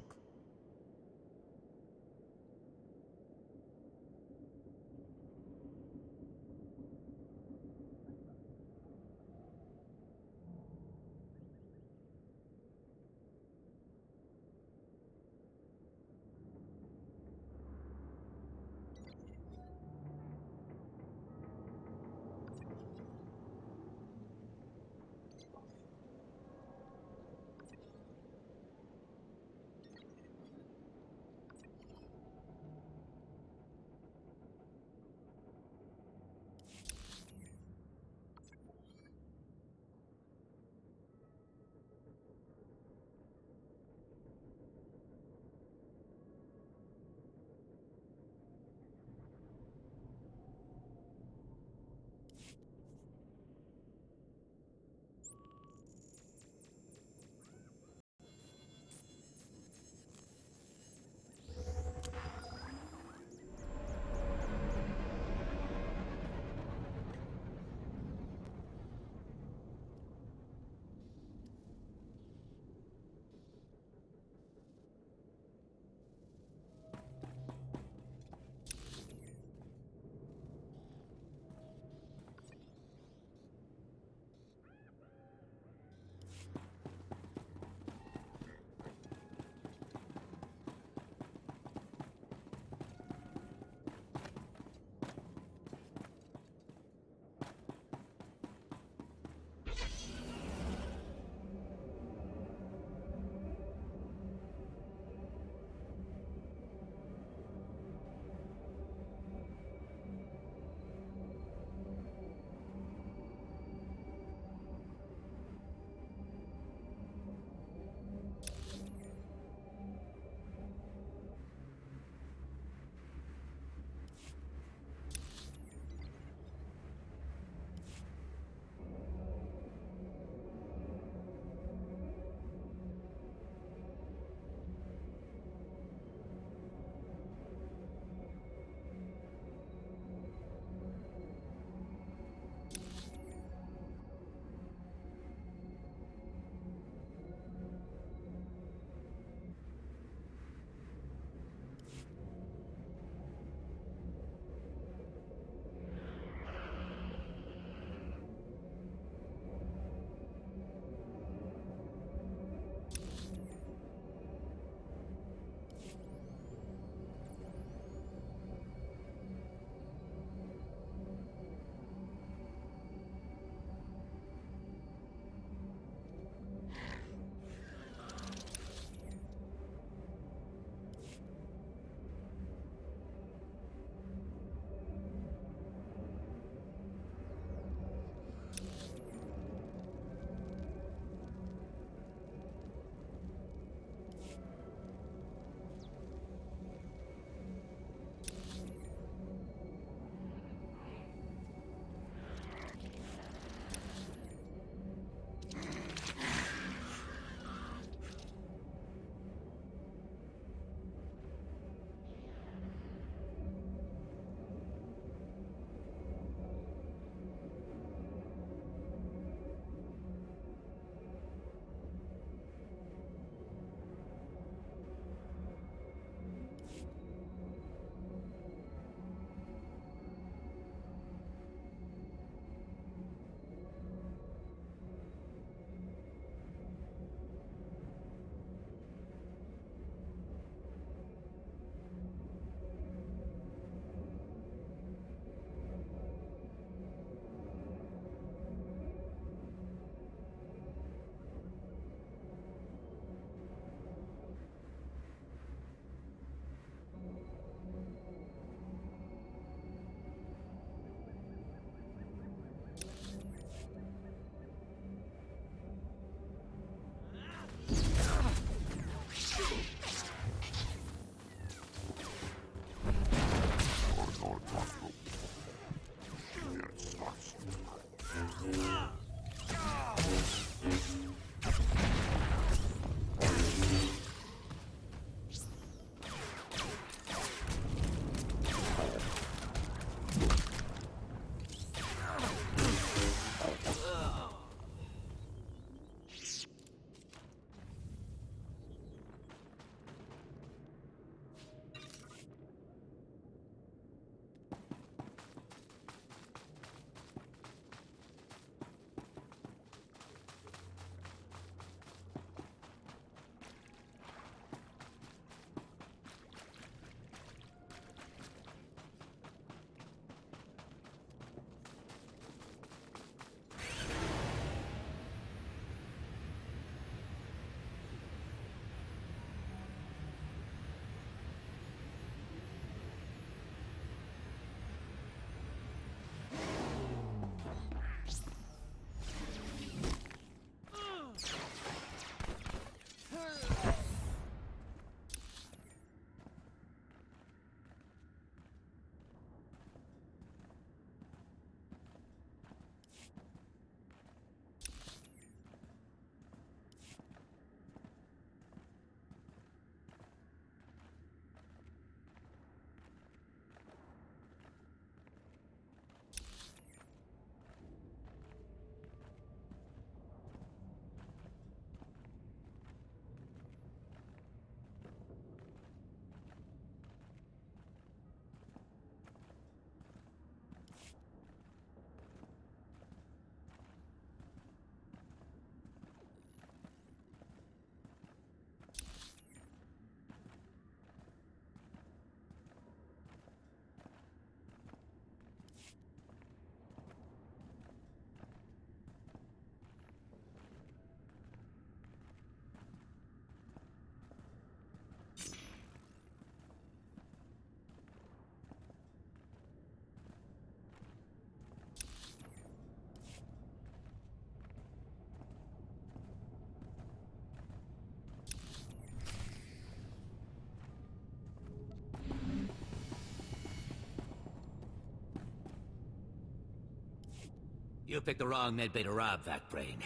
You picked the wrong medbay to rob, Vac-Brain.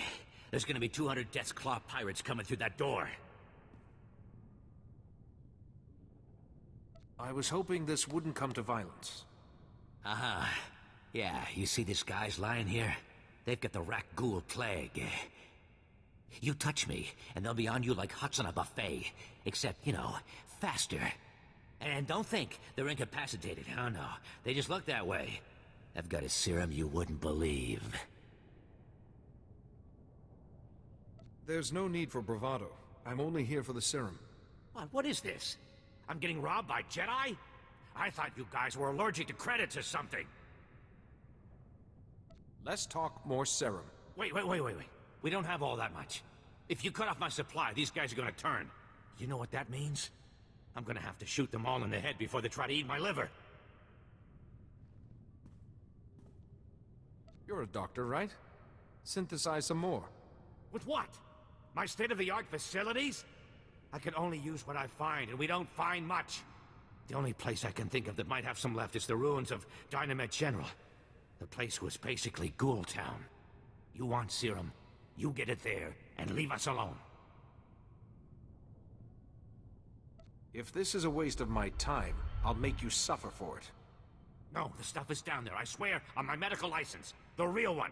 There's gonna be 200 Death's Claw pirates coming through that door. I was hoping this wouldn't come to violence. Uh-huh. Yeah, you see these guys lying here? They've got the Rakghoul plague. You touch me, and they'll be on you like huts on a buffet. Except, you know, faster. And don't think they're incapacitated. Oh no, they just look that way. I've got a serum you wouldn't believe. There's no need for bravado. I'm only here for the serum. What is this? I'm getting robbed by Jedi? I thought you guys were allergic to credits or something. Let's talk more serum. Wait. We don't have all that much. If you cut off my supply, these guys are gonna turn. You know what that means? I'm gonna have to shoot them all in the head before they try to eat my liver. You're a doctor, right? Synthesize some more. With what? My state-of-the-art facilities? I can only use what I find, and we don't find much. The only place I can think of that might have some left is the ruins of Dynamet General. The place was basically Ghoul Town. You want serum, you get it there, and leave us alone. If this is a waste of my time, I'll make you suffer for it. No, the stuff is down there, I swear, on my medical license. The real one.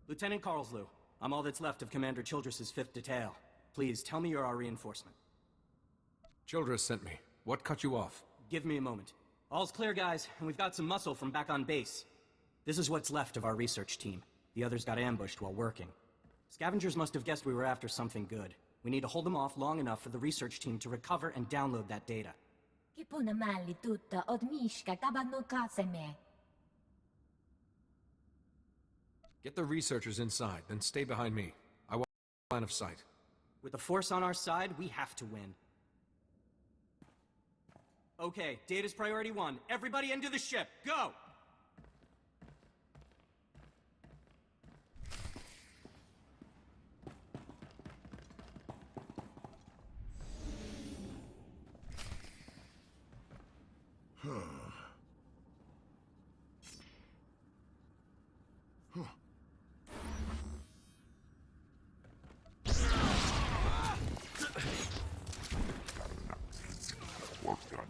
Lieutenant Carlslew, I'm all that's left of Commander Childress's 5th Detail. Please, tell me you're our reinforcement. Childress sent me. What cut you off? Give me a moment. All's clear, guys, and we've got some muscle from back on base. This is what's left of our research team. The others got ambushed while working. Scavengers must have guessed we were after something good. We need to hold them off long enough for the research team to recover and download that data. Get the researchers inside, then stay behind me. I want line of sight. With the Force on our side, we have to win. Okay, data's priority 1. Everybody into the ship. Go! Work done.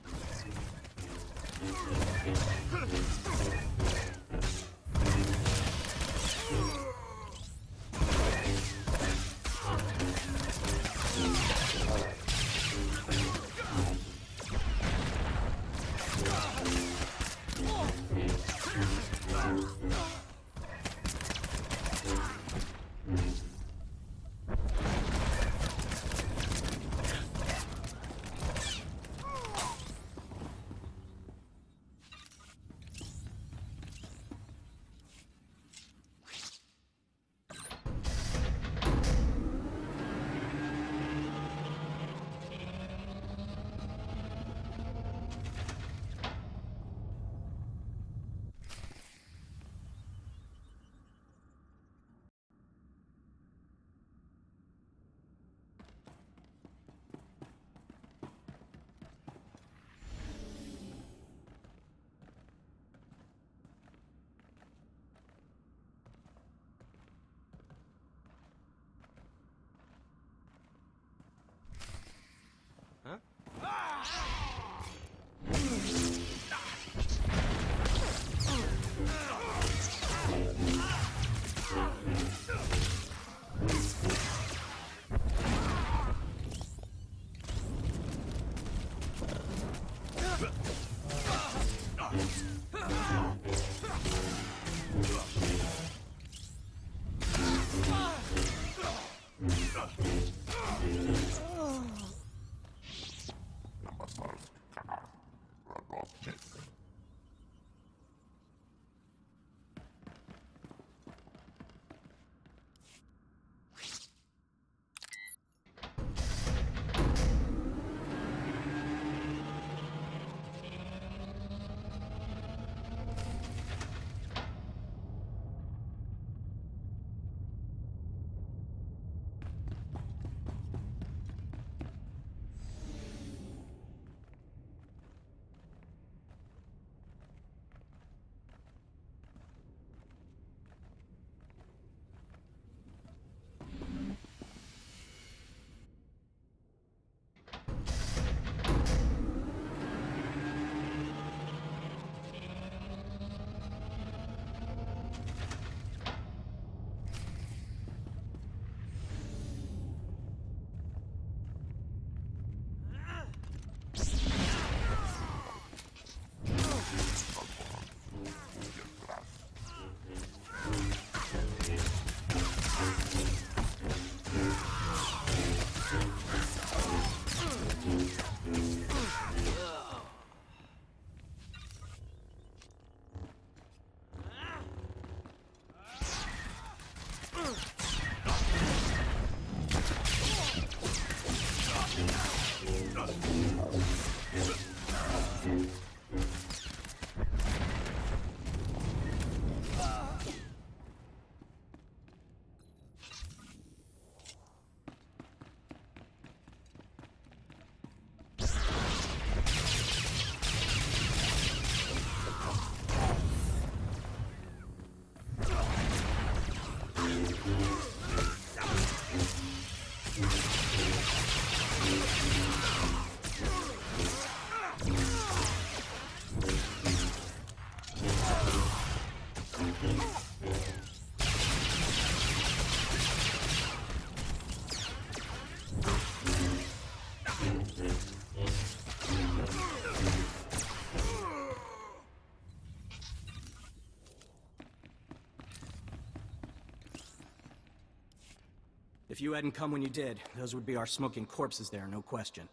If you hadn't come when you did, those would be our smoking corpses there, no question.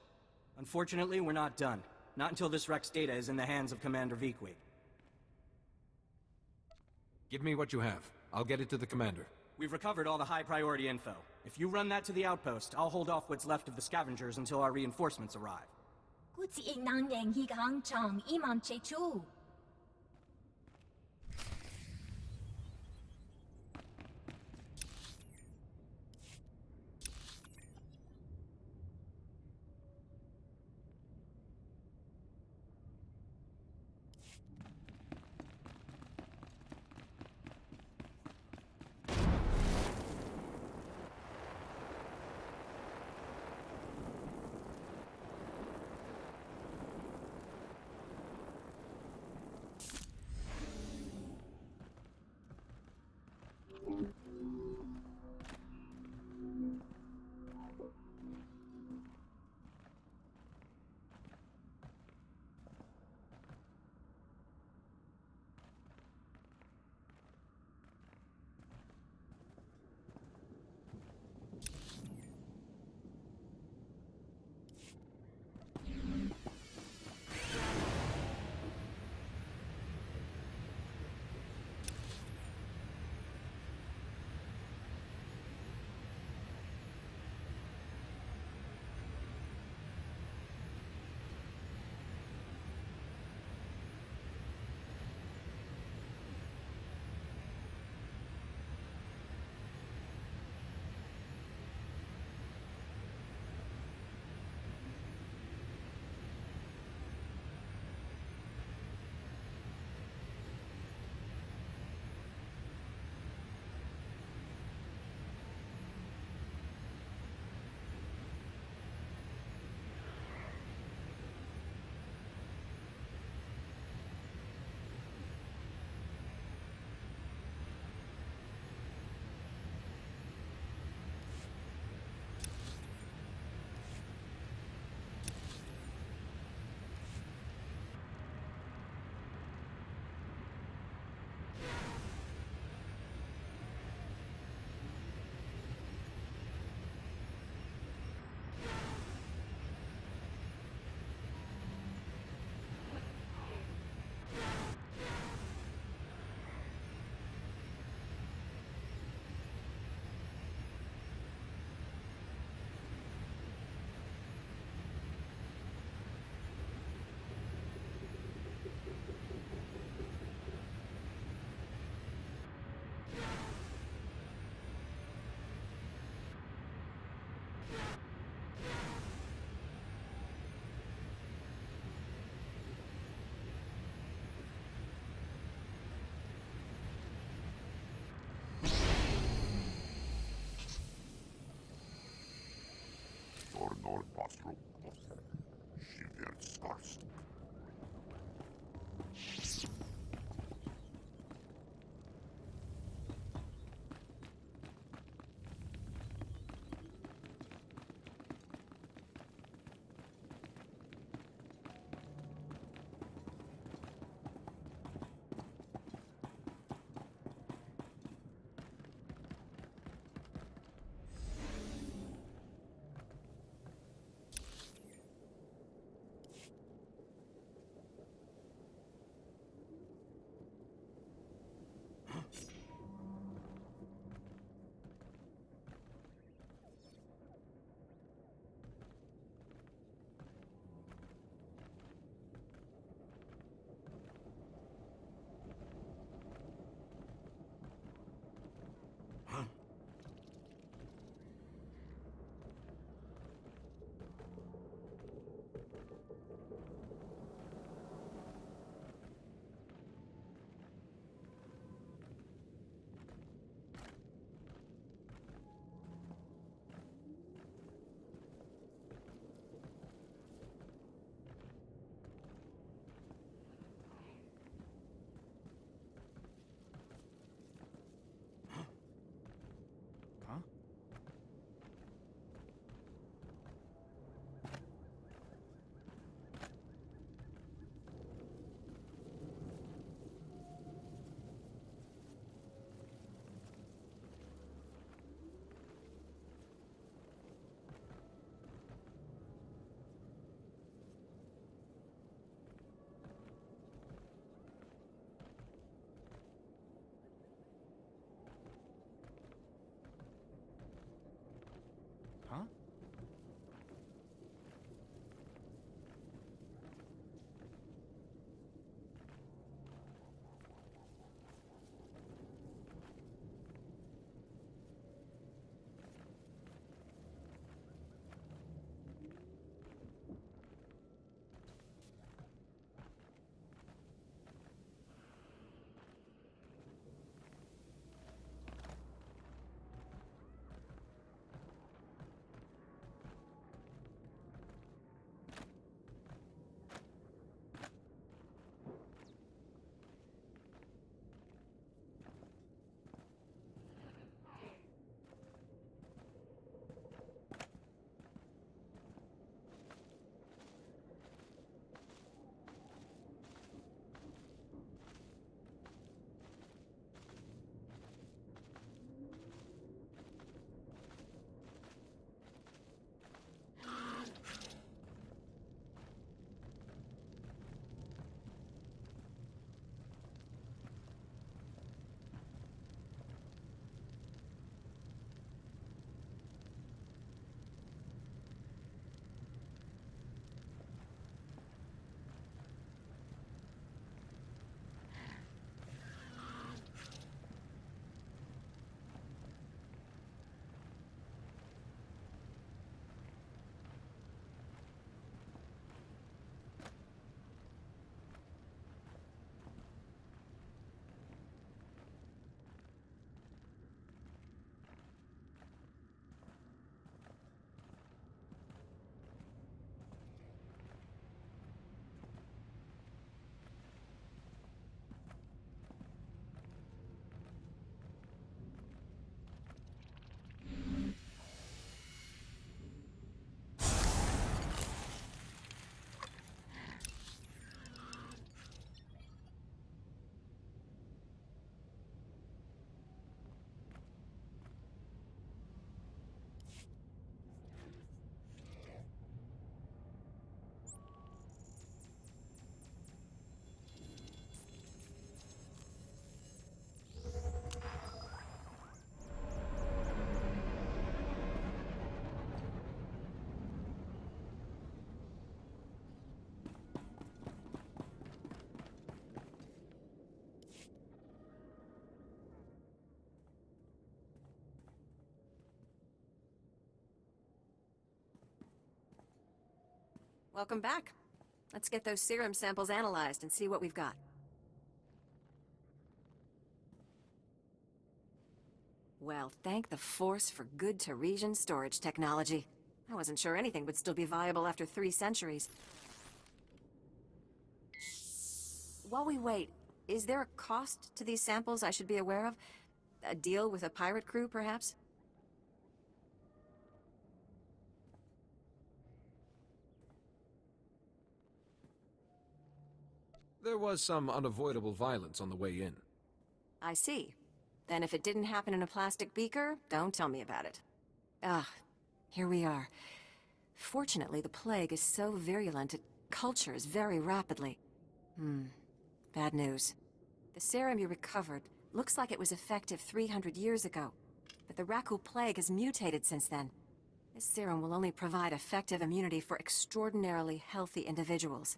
Unfortunately, we're not done. Not until this wreck's data is in the hands of Commander Veequi. Give me what you have. I'll get it to the commander. We've recovered all the high-priority info. If you run that to the outpost, I'll hold off what's left of the scavengers until our reinforcements arrive. กูจะอีกนางแยงฮีกางจองอีมันเชชู Tornor Basro. She wird stars. Welcome back. Let's get those serum samples analyzed and see what we've got. Well, thank the Force for good Teresian storage technology. I wasn't sure anything would still be viable after 3 centuries. While we wait, is there a cost to these samples I should be aware of? A deal with a pirate crew, perhaps? There was some unavoidable violence on the way in. I see. Then if it didn't happen in a plastic beaker, don't tell me about it. Ah, here we are. Fortunately, the plague is so virulent it cultures very rapidly. Bad news. The serum you recovered looks like it was effective 300 years ago, but the Rakul plague has mutated since then. This serum will only provide effective immunity for extraordinarily healthy individuals.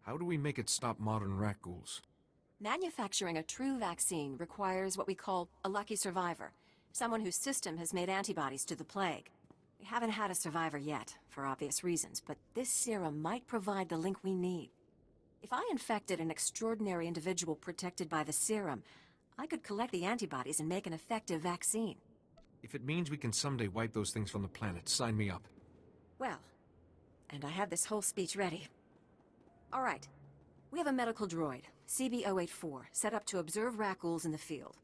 How do we make it stop modern rat ghouls? Manufacturing a true vaccine requires what we call a lucky survivor, someone whose system has made antibodies to the plague. We haven't had a survivor yet, for obvious reasons, but this serum might provide the link we need. If I infected an extraordinary individual protected by the serum, I could collect the antibodies and make an effective vaccine. If it means we can someday wipe those things from the planet, sign me up. Well, and I had this whole speech ready. All right. We have a medical droid, CB-084, set up to observe rat ghouls in the field.